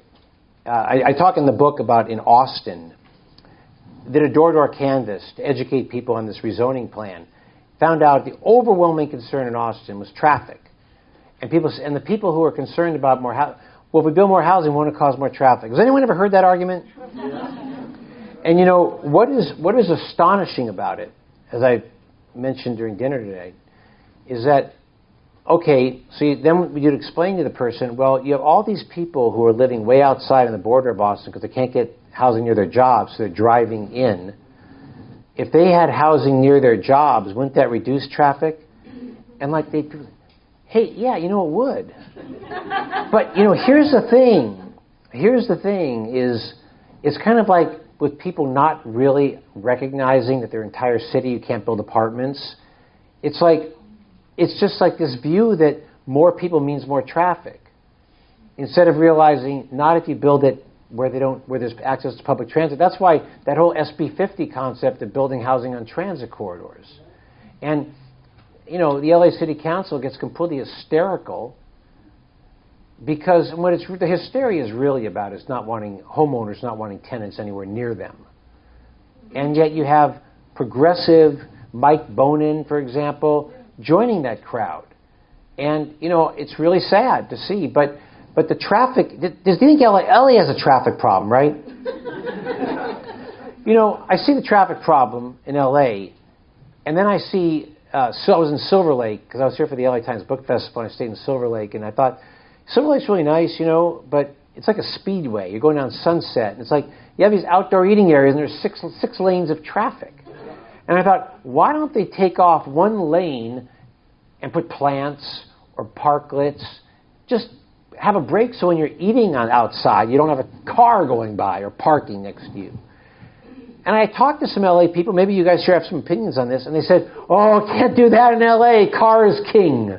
I talk in the book about in Austin, did a door-to-door canvass to educate people on this rezoning plan. Found out the overwhelming concern in Austin was traffic, and the people who are concerned about more housing. Well, if we build more housing, won't it cause more traffic? Has anyone ever heard that argument? And what is astonishing about it, as I mentioned during dinner today, is that, okay, so then you'd explain to the person, well, you have all these people who are living way outside on the border of Austin because they can't get housing near their jobs, so they're driving in. If they had housing near their jobs, wouldn't that reduce traffic? And hey, yeah, it would. But, here's the thing. Is it's kind of like with people not really recognizing that their entire city you can't build apartments. It's just like this view that more people means more traffic. Instead of realizing not if you build it where there's access to public transit. That's why that whole SB 50 concept of building housing on transit corridors. And the LA City Council gets completely hysterical because the hysteria is really about is homeowners not wanting tenants anywhere near them. And yet you have progressive Mike Bonin, for example, joining that crowd. And, it's really sad to see. But the traffic, do you think LA has a traffic problem, right? I see the traffic problem in LA, and then I see, so I was in Silver Lake, because I was here for the LA Times Book Festival, and I stayed in Silver Lake, and I thought, Silver Lake's really nice, but it's like a speedway. You're going down Sunset, and it's like, you have these outdoor eating areas, and there's six lanes of traffic. And I thought, why don't they take off one lane and put plants or parklets, just have a break so when you're eating outside, you don't have a car going by or parking next to you. And I talked to some LA people, maybe you guys here have some opinions on this, and they said, oh, can't do that in LA, car is king.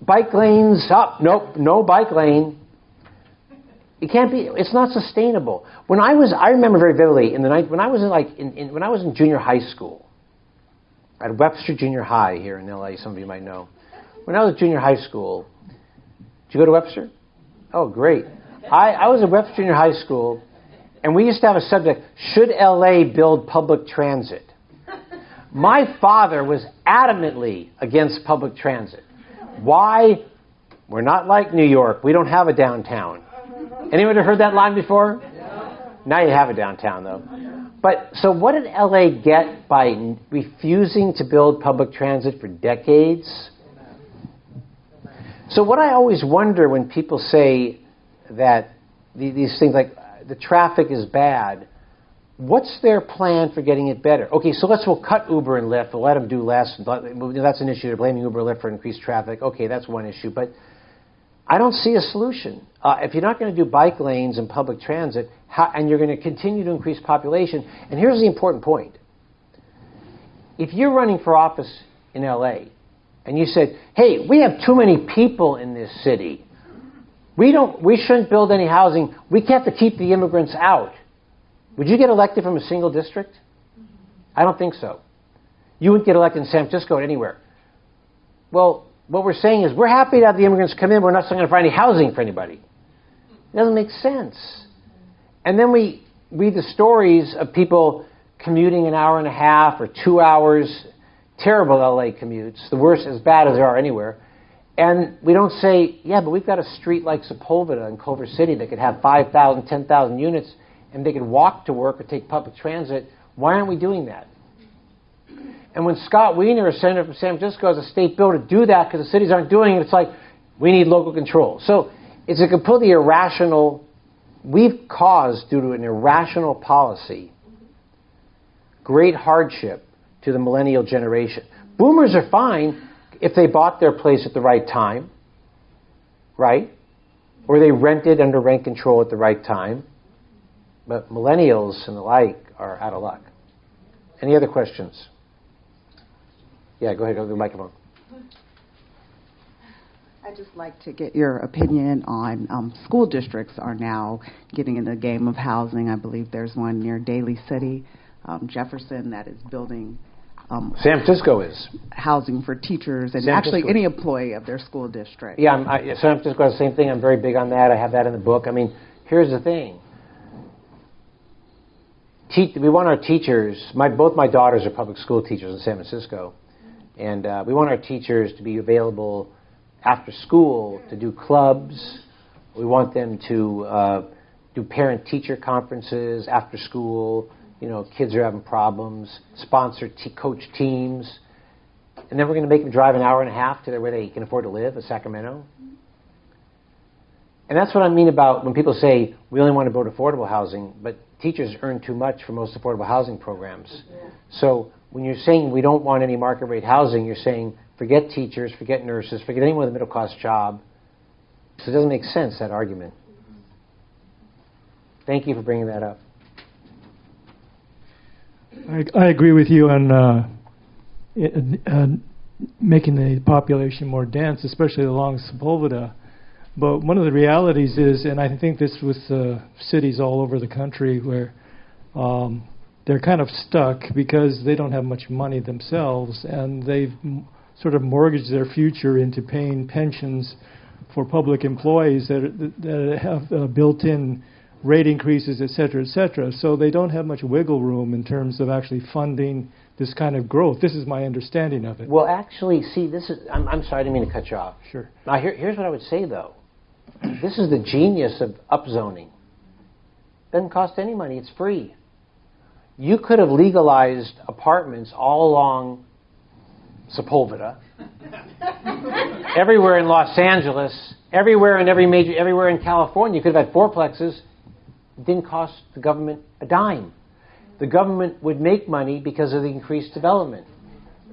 Bike lanes, nope, no bike lane. It can't be, it's not sustainable. I remember very vividly, when I was in junior high school, at Webster Junior High here in LA, some of you might know. When I was at junior high school, did you go to Webster? Oh, great. I was at Webster Junior High School, and we used to have a subject, should LA build public transit? My father was adamantly against public transit. Why? We're not like New York. We don't have a downtown. Anyone ever heard that line before? Now you have a downtown, though. But so what did LA get by refusing to build public transit for decades? So what I always wonder when people say that these things like the traffic is bad, what's their plan for getting it better? Okay, so we'll cut Uber and Lyft. We'll let them do less. That's an issue. They're blaming Uber and Lyft for increased traffic. Okay, that's one issue. But I don't see a solution. If you're not going to do bike lanes and public transit, and you're going to continue to increase population, and here's the important point. If you're running for office in LA, and you said, hey, we have too many people in this city. We shouldn't build any housing. We have to keep the immigrants out. Would you get elected from a single district? I don't think so. You wouldn't get elected in San Francisco or anywhere. Well, what we're saying is we're happy to have the immigrants come in. We're not going to find any housing for anybody. It doesn't make sense. And then we read the stories of people commuting an hour and a half or 2 hours, terrible LA commutes, the worst, as bad as there are anywhere. And we don't say, yeah, but we've got a street like Sepulveda in Culver City that could have 5,000, 10,000 units, and they could walk to work or take public transit. Why aren't we doing that? And when Scott Wiener, a senator from San Francisco, has a state bill to do that because the cities aren't doing it, it's like, we need local control. So it's a completely irrational, we've caused, due to an irrational policy, great hardship to the millennial generation. Boomers are fine if they bought their place at the right time, right? Or they rented under rent control at the right time. But millennials and the like are out of luck. Any other questions? Yeah, go ahead, go to the microphone. I'd just like to get your opinion on school districts are now getting in the game of housing. I believe there's one near Daly City, Jefferson, that is building San Francisco is housing for teachers and San actually Francisco. any employee of their school district. Yeah, San Francisco has the same thing. I'm very big on that. I have that in the book. I mean, here's the thing. We want our teachers, both my daughters are public school teachers in San Francisco, and we want our teachers to be available after school to do clubs. We want them to do parent-teacher conferences after school. You know, kids are having problems, sponsor coach teams, and then we're going to make them drive an hour and a half to where they can afford to live, in Sacramento. And that's what I mean about when people say we only want to build affordable housing, but teachers earn too much for most affordable housing programs. Yeah. So when you're saying we don't want any market rate housing, you're saying forget teachers, forget nurses, forget anyone with a middle class job. So it doesn't make sense, that argument. Thank you for bringing that up. I agree with you on making the population more dense, especially along Sepulveda. But one of the realities is, and I think this with cities all over the country, where they're kind of stuck because they don't have much money themselves, and they've sort of mortgaged their future into paying pensions for public employees that have built-in rate increases, et cetera, so they don't have much wiggle room in terms of actually funding this kind of growth. This is my understanding of it. Well, actually, see, this is, I'm sorry, I didn't mean to cut you off. Sure. Now, here's what I would say, though. This is the genius of upzoning. Doesn't cost any money. It's free. You could have legalized apartments all along Sepulveda, everywhere in Los Angeles, everywhere in California. You could have had fourplexes. It didn't cost the government a dime. The government would make money because of the increased development.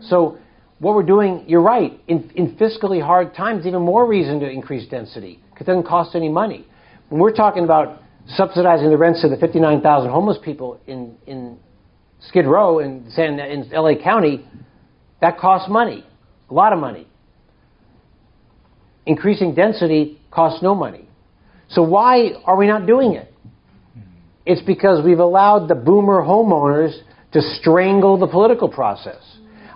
So what we're doing, you're right, in fiscally hard times, even more reason to increase density, because it doesn't cost any money. When we're talking about subsidizing the rents of the 59,000 homeless people in Skid Row in LA County, that costs money, a lot of money. Increasing density costs no money. So why are we not doing it? It's because we've allowed the boomer homeowners to strangle the political process.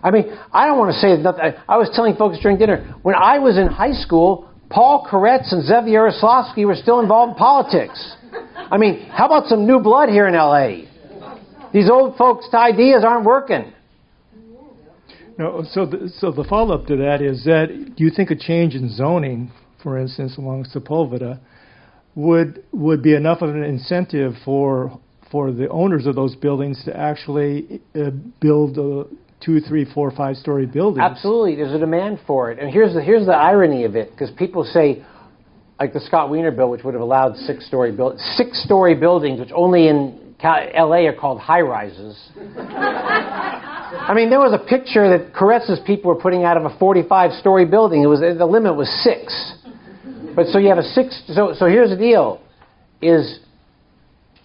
I mean, I don't want to say nothing. I was telling folks during dinner, when I was in high school, Paul Koretz and Zev Yaroslavsky were still involved in politics. I mean, how about some new blood here in L.A.? These old folks' ideas aren't working. No, so the follow-up to that is that, do you think a change in zoning, for instance, along Sepulveda, would be enough of an incentive for for the owners of those buildings to actually build 2, 3, 4, 5-story buildings. Absolutely, there's a demand for it. And here's the irony of it, because people say, like the Scott Wiener bill, which would have allowed 6-story buildings, which only in L.A. are called high-rises. I mean, there was a picture that Caress's people were putting out of a 45-story building. The limit was 6. But so you have a 6. So here's the deal: is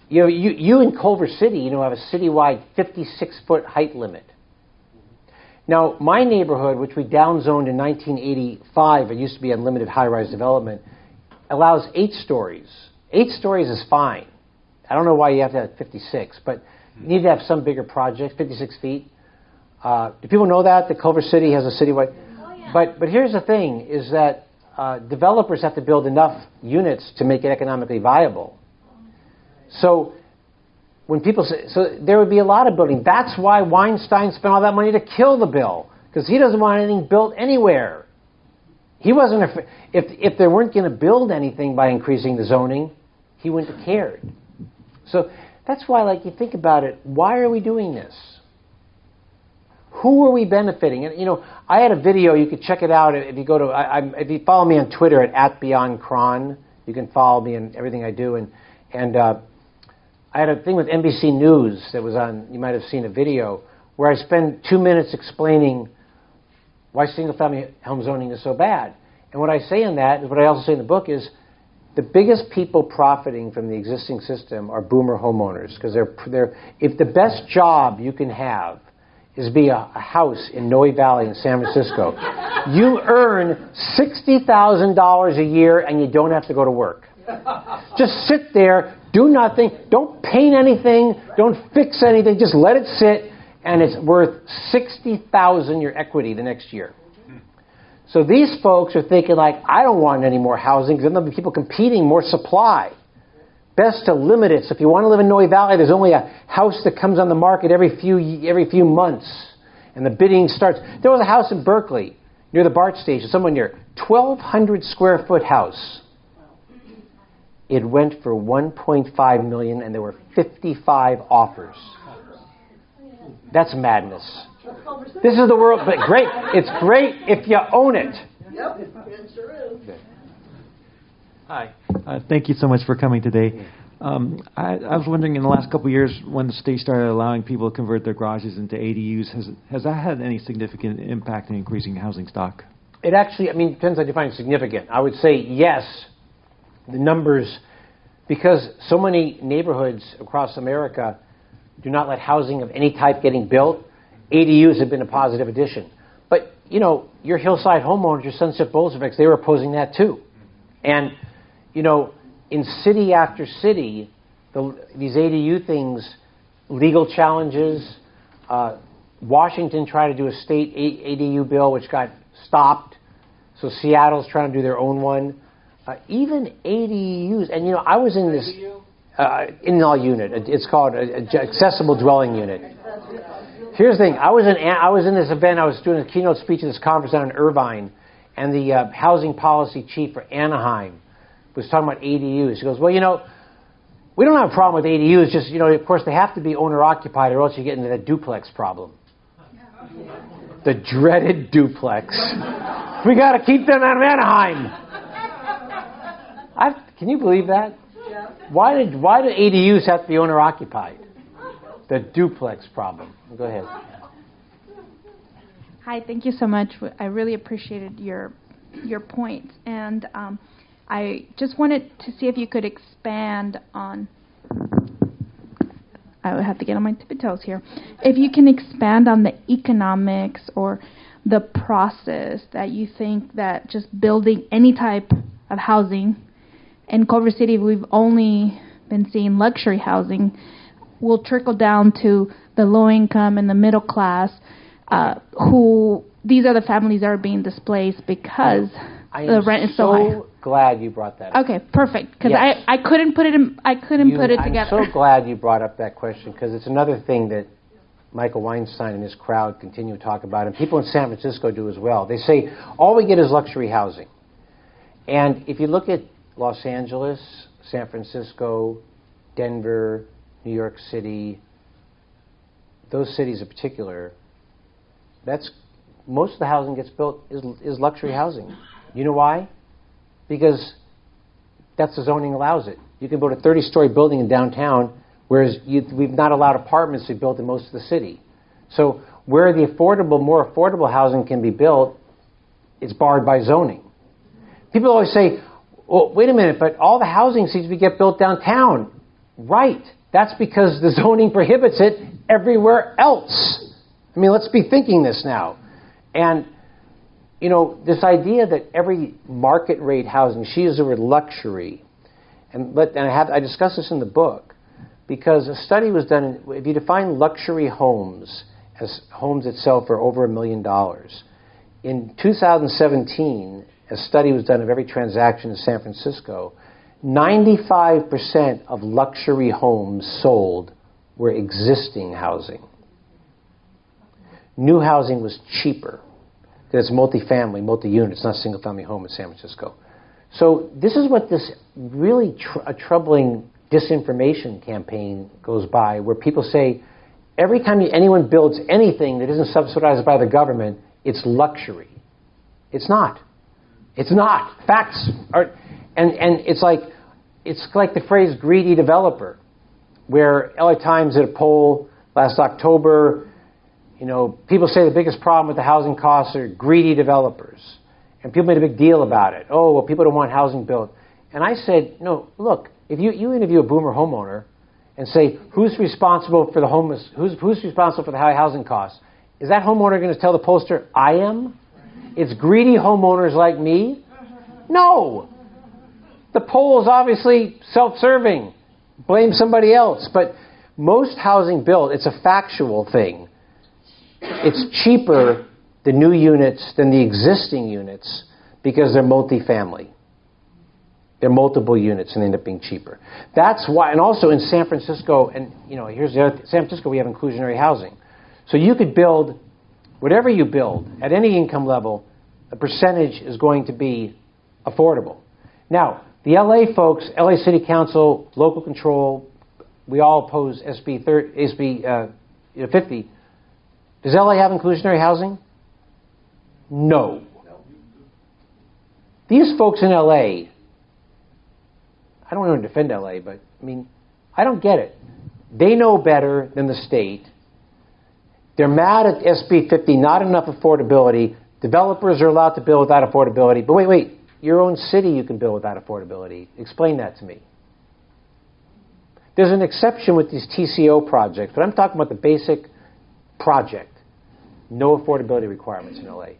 you in Culver City, have a citywide 56-foot height limit. Now, my neighborhood, which we downzoned in 1985, it used to be unlimited high-rise development, allows 8 stories. 8 stories is fine. I don't know why you have to have 56, but you need to have some bigger projects, 56 feet. Do people know that Culver City has a citywide? Oh, yeah. But here's the thing, is that developers have to build enough units to make it economically viable. So when people say, so there would be a lot of building. That's why Weinstein spent all that money to kill the bill, because he doesn't want anything built anywhere. He wasn't if they weren't going to build anything by increasing the zoning, he wouldn't have cared. So that's why, you think about it, why are we doing this? Who are we benefiting? And I had a video. You could check it out if you go to. If you follow me on Twitter at @BeyondCron, you can follow me in everything I do. And I had a thing with NBC News that was on. You might have seen a video where I spend 2 minutes explaining why single-family home zoning is so bad. And what I say in that, is what I also say in the book, is the biggest people profiting from the existing system are boomer homeowners, because they're if the best job you can have is be a house in Noe Valley in San Francisco, you earn $60,000 a year and you don't have to go to work. Just sit there, do nothing, don't paint anything, don't fix anything, just let it sit, and it's worth $60,000 your equity the next year. So these folks are thinking I don't want any more housing, because then there'll be people competing, more supply. Best to limit it. So if you want to live in Noe Valley, there's only a house that comes on the market every few months, and the bidding starts. There was a house in Berkeley near the BART station, somewhere near 1,200 square foot house. It went for $1.5 million, and there were 55 offers. That's madness. This is the world, but great. It's great if you own it. Yep, it sure is. Hi. Thank you so much for coming today. I was wondering, in the last couple of years, when the state started allowing people to convert their garages into ADUs, has that had any significant impact in increasing housing stock? It actually, depends how you define significant. I would say yes, the numbers, because so many neighborhoods across America do not let housing of any type getting built. ADUs have been a positive addition. But, your hillside homeowners, your Sunset Bolsheviks, they were opposing that too. And, in city after city, these ADU things, legal challenges, Washington tried to do a state ADU bill, which got stopped. So Seattle's trying to do their own one. Even ADUs, and, I was in this in-law unit. It's called an accessible dwelling unit. Here's the thing. I was in this event. I was doing a keynote speech at this conference down in Irvine, and the housing policy chief for Anaheim was talking about ADUs. He goes, well, we don't have a problem with ADUs. Just, of course, they have to be owner-occupied, or else you get into that duplex problem. The dreaded duplex. We got to keep them out of Anaheim. Can you believe that? Why do ADUs have to be owner-occupied? The duplex problem. Go ahead. Hi, thank you so much. I really appreciated your points, and I just wanted to see if you could expand on. I would have to get on my tippy toes here. If you can expand on the economics or the process that you think that just building any type of housing in Culver City, we've only been seeing luxury housing, will trickle down to the low income and the middle class, who these are the families that are being displaced because the rent is so high. I'm so glad you brought that up. Okay, perfect. Because yes. I couldn't put it together. I'm so glad you brought up that question, because it's another thing that Michael Weinstein and his crowd continue to talk about, and people in San Francisco do as well. They say all we get is luxury housing, and if you look at Los Angeles, San Francisco, Denver, New York City, those cities in particular, most of the housing gets built is luxury housing. You know why? Because that's the zoning allows it. You can build a 30-story building in downtown, whereas we've not allowed apartments to be built in most of the city. So where the more affordable housing can be built, it's barred by zoning. People always say, well, wait a minute, but all the housing seems to get built downtown. Right. That's because the zoning prohibits it everywhere else. I mean, let's be thinking this now. And, you know, this idea that every market rate housing, she uses the word luxury. I discuss this in the book because a study was done, if you define luxury homes as homes itself are over $1 million, in 2017, a study was done of every transaction in San Francisco. 95% of luxury homes sold were existing housing. New housing was cheaper because it's multifamily, multi-unit. It's not a single-family home in San Francisco. So this is what this really a troubling disinformation campaign goes by, where people say every time anyone builds anything that isn't subsidized by the government, it's luxury. It's not. It's not. Facts are, and it's like the phrase "greedy developer," where LA Times did a poll last October. You know, people say the biggest problem with the housing costs are greedy developers, and people made a big deal about it. Oh, well, people don't want housing built, and I said, no, look, if you interview a boomer homeowner and say who's responsible for the homeless, who's responsible for the high housing costs, is that homeowner going to tell the pollster, I am? It's greedy homeowners like me? No. The poll is obviously self-serving. Blame somebody else. But most housing built, it's a factual thing. It's cheaper, the new units, than the existing units because they're multifamily. They're multiple units and they end up being cheaper. That's why, and also in San Francisco, and you know, here's the other San Francisco, we have inclusionary housing. So you could build, whatever you build, at any income level, a percentage is going to be affordable. Now, the LA folks, LA City Council, local control, we all oppose SB 50. Does LA have inclusionary housing? No. These folks in LA, I don't want to defend LA, but I mean, I don't get it. They know better than the state. They're mad at SB 50, not enough affordability. Developers are allowed to build without affordability. But wait, your own city you can build without affordability. Explain that to me. There's an exception with these TCO projects, but I'm talking about the basic project. No affordability requirements in LA.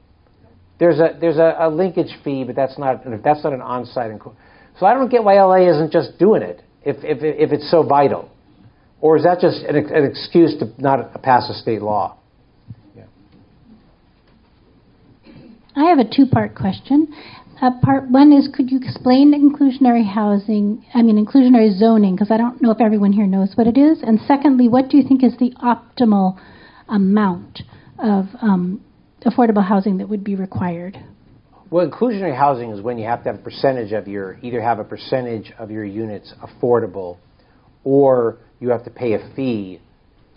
There's a linkage fee, but that's not an on-site. So I don't get why LA isn't just doing it if it's so vital. Or is that just an excuse to not pass a state law? Yeah. I have a two-part question. Part one is, could you explain inclusionary zoning, because I don't know if everyone here knows what it is. And secondly, what do you think is the optimal amount of affordable housing that would be required? Well, inclusionary housing is when you have to have a percentage of your units affordable, or you have to pay a fee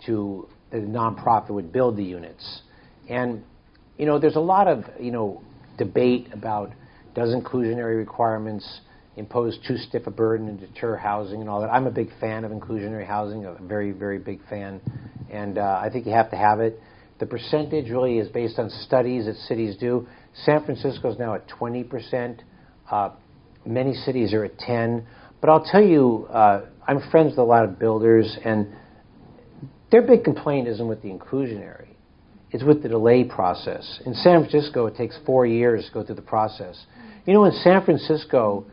to the nonprofit would build the units. And, you know, there's a lot of, debate about does inclusionary requirements impose too stiff a burden and deter housing and all that. I'm a big fan of inclusionary housing, a very, very big fan. And I think you have to have it. The percentage really is based on studies that cities do. San Francisco is now at 20%. Many cities are at 10%. But I'll tell you, I'm friends with a lot of builders, and their big complaint isn't with the inclusionary. It's with the delay process. In San Francisco, it takes 4 years to go through the process. You know, in San Francisco,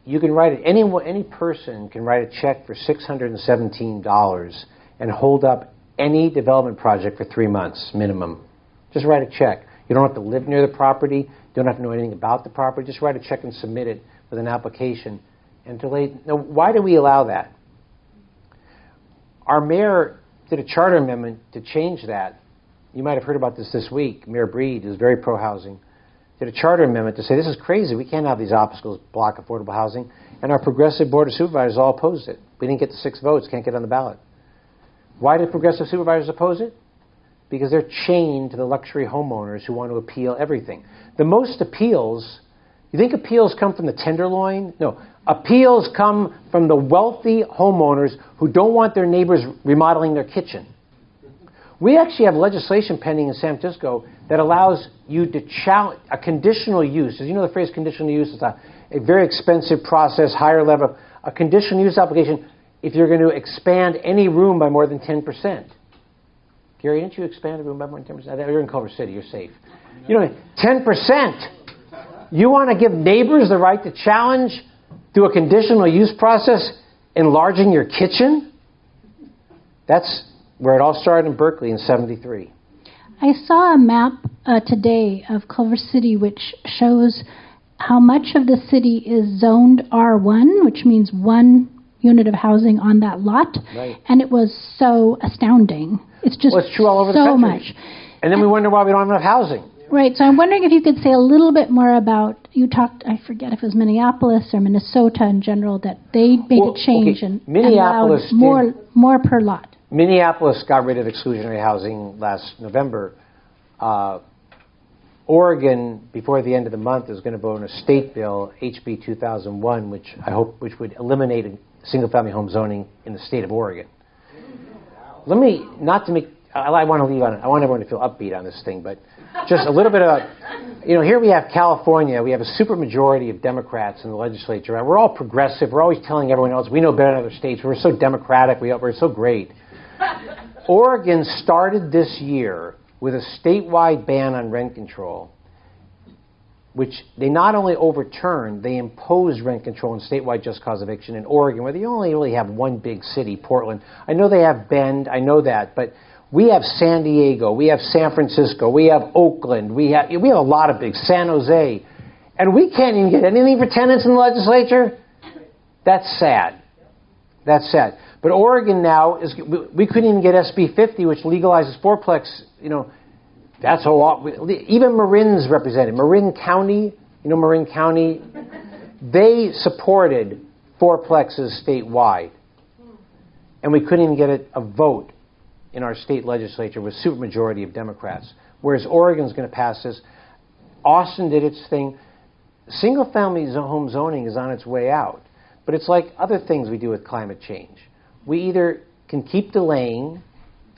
you can write it. Any person can write a check for $617 and hold up any development project for 3 months minimum. Just write a check. You don't have to live near the property. You don't have to know anything about the property. Just write a check and submit it with an application. And delay. Now, why do we allow that? Our mayor did a charter amendment to change that. You might have heard about this week. Mayor Breed is very pro-housing. Did a charter amendment to say this is crazy. We can't have these obstacles block affordable housing. and our progressive board of supervisors all opposed it. We didn't get the 6 votes, can't get on the ballot. Why did progressive supervisors oppose it? Because they're chained to the luxury homeowners who want to appeal everything. The most appeals, you think appeals come from the tenderloin? No. Appeals come from the wealthy homeowners who don't want their neighbors remodeling their kitchen. We actually have legislation pending in San Francisco that allows you to challenge a conditional use. As you know, the phrase conditional use is a very expensive process, higher level. A conditional use application if you're going to expand any room by more than 10%. Gary, didn't you expand a room by more than 10%? You're in Culver City. You're safe. 10%. You want to give neighbors the right to challenge through a conditional use process enlarging your kitchen? That's where it all started in Berkeley in '73. I saw a map today of Culver City which shows how much of the city is zoned R1, which means one unit of housing on that lot. Right. And it was so astounding. It's just it's true all over so the country. much. And then we wonder why we don't have enough housing. Right. So I'm wondering if you could say a little bit more about, you talked, I forget if it was Minneapolis or Minnesota in general, that they made a change and allowed more per lot. Minneapolis got rid of exclusionary housing last November. Oregon, before the end of the month, is going to vote on a state bill, HB 2001, which would eliminate single-family home zoning in the state of Oregon. I want to leave on it. I want everyone to feel upbeat on this thing, but just a little bit about, here we have California. We have a supermajority of Democrats in the legislature. And we're all progressive. We're always telling everyone else we know better than other states. We're so democratic. We're so great. Oregon started this year with a statewide ban on rent control, which they not only overturned, they imposed rent control and statewide just cause eviction in Oregon, where they only really have one big city, Portland. I know they have Bend, I know that, but we have San Diego, we have San Francisco, we have Oakland, we have a lot of big, San Jose, and we can't even get anything for tenants in the legislature? That's sad. That's sad. But Oregon now, we couldn't even get SB 50, which legalizes fourplex. That's a lot. Even Marin's represented. Marin County, Marin County, they supported fourplexes statewide. And we couldn't even get a vote in our state legislature with supermajority of Democrats. Whereas Oregon's going to pass this. Austin did its thing. Single-family home zoning is on its way out. But it's like other things we do with climate change. We either can keep delaying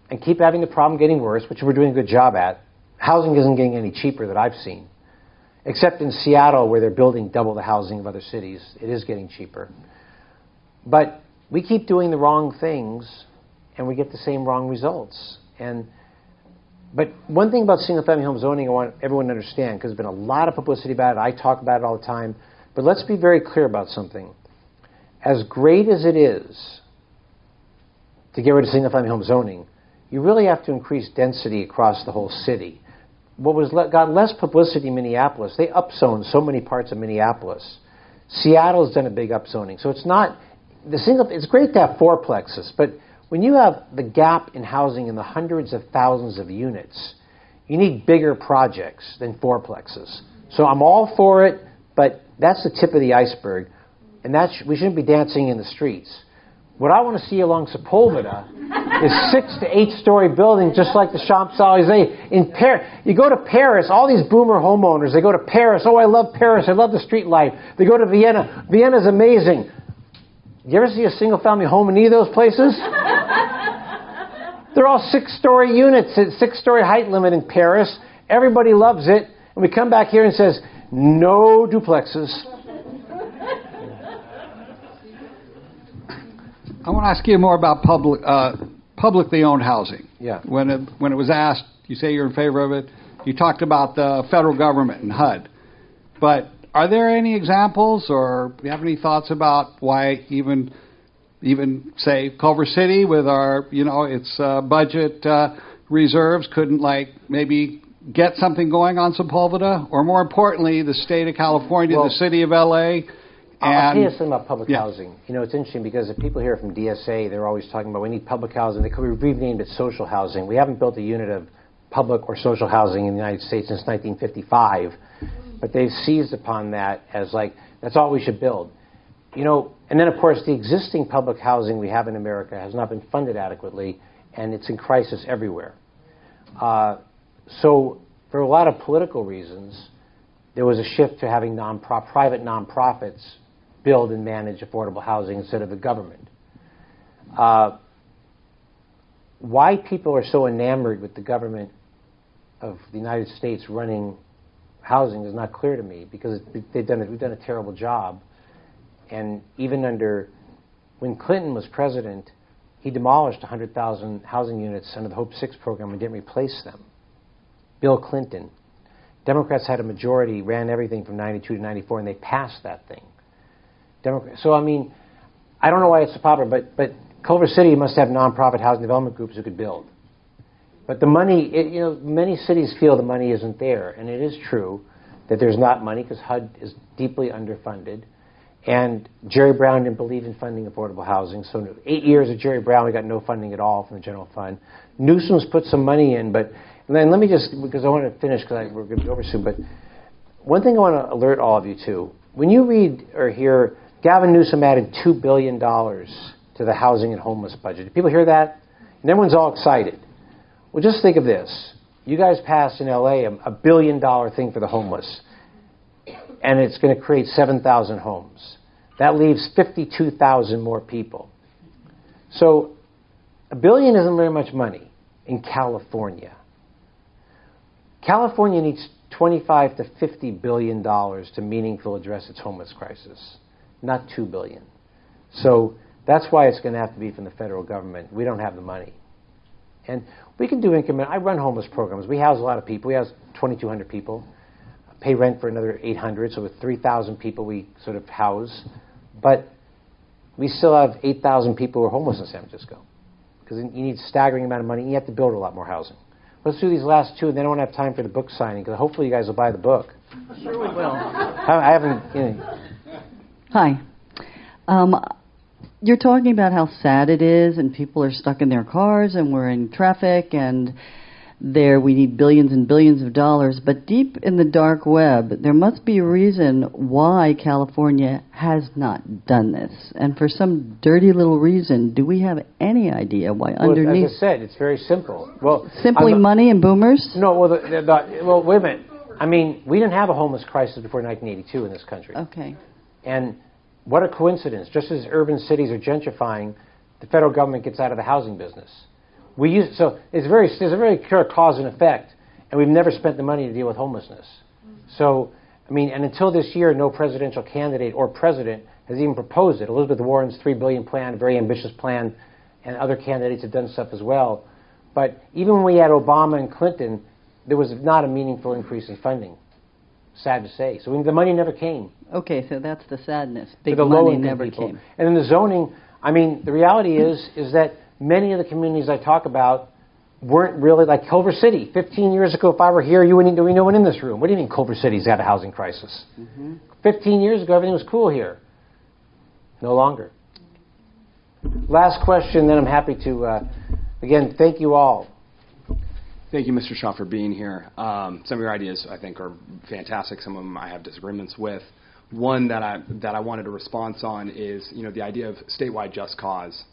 and keep having the problem getting worse, which we're doing a good job at. Housing isn't getting any cheaper that I've seen. Except in Seattle, where they're building double the housing of other cities. It is getting cheaper. But we keep doing the wrong things, and we get the same wrong results. But one thing about single-family home zoning I want everyone to understand, because there's been a lot of publicity about it. I talk about it all the time. But let's be very clear about something. As great as it is to get rid of single-family home zoning, you really have to increase density across the whole city. What got less publicity in Minneapolis, they upzoned so many parts of Minneapolis. Seattle's done a big upzoning. So it's great to have fourplexes, but when you have the gap in housing in the hundreds of thousands of units, you need bigger projects than fourplexes. So I'm all for it, but that's the tip of the iceberg. And we shouldn't be dancing in the streets. What I want to see along Sepulveda is 6 to 8 story buildings, just like the Champs-Élysées in Paris. You go to Paris, all these boomer homeowners, they go to Paris. Oh, I love Paris. I love the street life. They go to Vienna. Vienna's amazing. You ever see a single-family home in either of those places? They're all 6-story units, 6-story height limit in Paris. Everybody loves it. And we come back here and says, no duplexes. I want to ask you more about publicly owned housing. Yeah. When it was asked, you say you're in favor of it. You talked about the federal government and HUD. But are there any examples, or do you have any thoughts about why even say Culver City with our its budget reserves couldn't maybe get something going on Sepulveda, or more importantly, the state of California, the city of LA? I'll tell you something about public housing. It's interesting because if people hear from DSA, they're always talking about we need public housing. We've renamed it social housing. We haven't built a unit of public or social housing in the United States since 1955, but they've seized upon that as that's all we should build. and then, of course, the existing public housing we have in America has not been funded adequately, and it's in crisis everywhere. So for a lot of political reasons, there was a shift to having private nonprofits build and manage affordable housing instead of the government. Why people are so enamored with the government of the United States running housing is not clear to me, because we've done a terrible job. And even when Clinton was president, he demolished 100,000 housing units under the Hope 6 program and didn't replace them. Bill Clinton. Democrats had a majority, ran everything from 92 to 94, and they passed that thing. So, I mean, I don't know why it's so popular, but Culver City must have nonprofit housing development groups who could build. But the money, many cities feel the money isn't there, and it is true that there's not money because HUD is deeply underfunded. And Jerry Brown didn't believe in funding affordable housing. So 8 years of Jerry Brown, we got no funding at all from the general fund. Newsom's put some money in, but then let me just, because I want to finish because we're going to be over soon, but one thing I want to alert all of you to, when you read or hear Gavin Newsom added $2 billion to the housing and homeless budget, do people hear that? And everyone's all excited. Well, just think of this. You guys passed in L.A. a $1 billion thing for the homeless, and it's going to create 7,000 homes. That leaves 52,000 more people. So $1 billion isn't very much money in California. California needs $25 to $50 billion to meaningfully address its homeless crisis, not $2 billion. So that's why it's going to have to be from the federal government. We don't have the money. And we can do increment. I run homeless programs. We house a lot of people. We house 2,200 people. Pay rent for another 800, so with 3,000 people we sort of house. But we still have 8,000 people who are homeless in San Francisco, because you need a staggering amount of money, and you have to build a lot more housing. Let's do these last two, and then I won't have time for the book signing, because hopefully you guys will buy the book. Sure we will. I haven't... Hi. You're talking about how sad it is, and people are stuck in their cars, and we're in traffic, and we need billions and billions of dollars. But deep in the dark web, there must be a reason why California has not done this. And for some dirty little reason, do we have any idea why underneath? As I said, it's very simple. Well, simply money and boomers? No, well, wait a minute. I mean, we didn't have a homeless crisis before 1982 in this country. Okay. And what a coincidence. Just as urban cities are gentrifying, the federal government gets out of the housing business. So there's a very clear cause and effect, and we've never spent the money to deal with homelessness. So, I mean, and until this year, no presidential candidate or president has even proposed it. Elizabeth Warren's $3 billion plan, a very ambitious plan, and other candidates have done stuff as well. But even when we had Obama and Clinton, there was not a meaningful increase in funding. Sad to say. So the money never came. Okay, so that's the sadness. Big money never came. And in the zoning, I mean, the reality is that many of the communities I talk about weren't really like Culver City. 15 years ago, if I were here, you wouldn't know anyone in this room. What do you mean Culver City's got a housing crisis? 15 years ago, everything was cool here. No longer. Last question, then I'm happy to, again, thank you all. Thank you, Mr. Shaw, for being here. Some of your ideas, I think, are fantastic. Some of them I have disagreements with. One that I wanted a response on is, the idea of statewide just cause.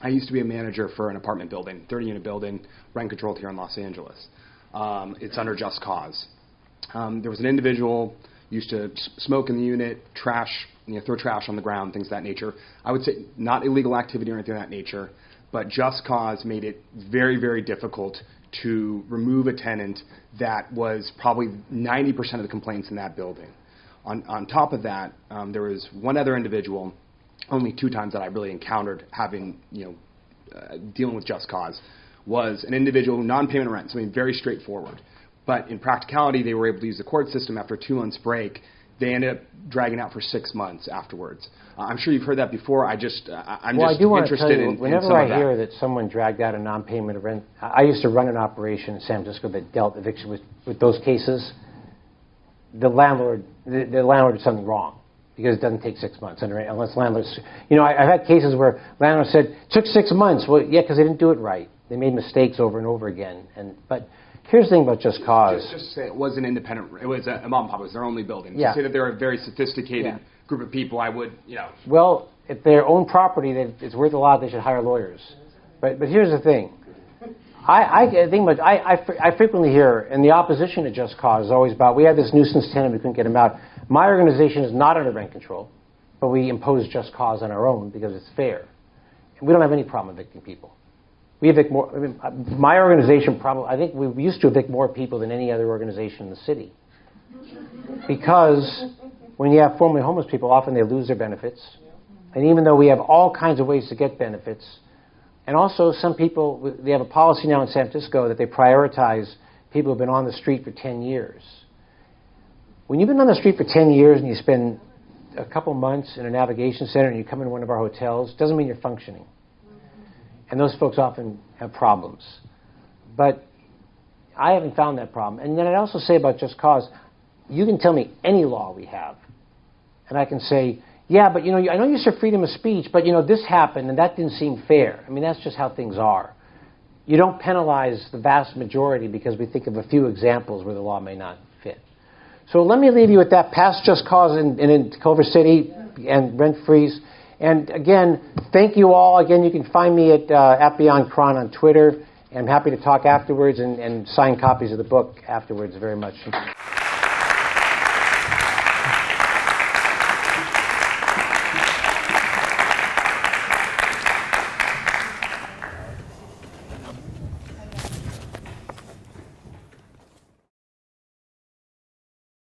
I used to be a manager for an apartment building, 30-unit building, rent-controlled here in Los Angeles. It's under just cause. There was an individual used to smoke in the unit, throw trash on the ground, things of that nature. I would say not illegal activity or anything of that nature, but just cause made it very, very difficult to remove a tenant that was probably 90% of the complaints in that building. On top of that, there was one other individual, only 2 times that I really encountered having, dealing with just cause, was an individual, non-payment of rent, something very straightforward. But in practicality, they were able to use the court system after 2 months break. They ended up dragging out for 6 months afterwards. I'm sure you've heard that before. I'm just interested in whenever some I of that. hear that someone dragged out a non-payment of rent, I used to run an operation in San Francisco that dealt eviction with those cases. The landlord did something wrong, because it doesn't take 6 months unless landlords. I've had cases where landlords said took 6 months. Well, yeah, because they didn't do it right. They made mistakes over and over again. But here's the thing about just cause. Just to say it was an independent. It was a mom and pop. It was their only building. Yeah. To say that they're a very sophisticated group of people, I would, Well, if their own property, it's worth a lot, they should hire lawyers. But here's the thing. I frequently hear, and the opposition to Just Cause is always about, we had this nuisance tenant, we couldn't get him out. My organization is not under rent control, but we impose Just Cause on our own because it's fair. And we don't have any problem evicting people. We evict more. My organization I think we used to evict more people than any other organization in the city. Because when you have formerly homeless people, often they lose their benefits. And even though we have all kinds of ways to get benefits, and also some people, they have a policy now in San Francisco that they prioritize people who have been on the street for 10 years. When you've been on the street for 10 years and you spend a couple months in a navigation center and you come into one of our hotels, doesn't mean you're functioning. And those folks often have problems. But I haven't found that problem. And then I'd also say about Just Cause, you can tell me any law we have. And I can say, yeah, but I know you said freedom of speech, but this happened and that didn't seem fair. I mean, that's just how things are. You don't penalize the vast majority because we think of a few examples where the law may not fit. So let me leave you with that. Pass Just Cause in Culver City and rent freeze. And again, thank you all. Again, you can find me at Beyond Cron on Twitter. I'm happy to talk afterwards and sign copies of the book afterwards very much.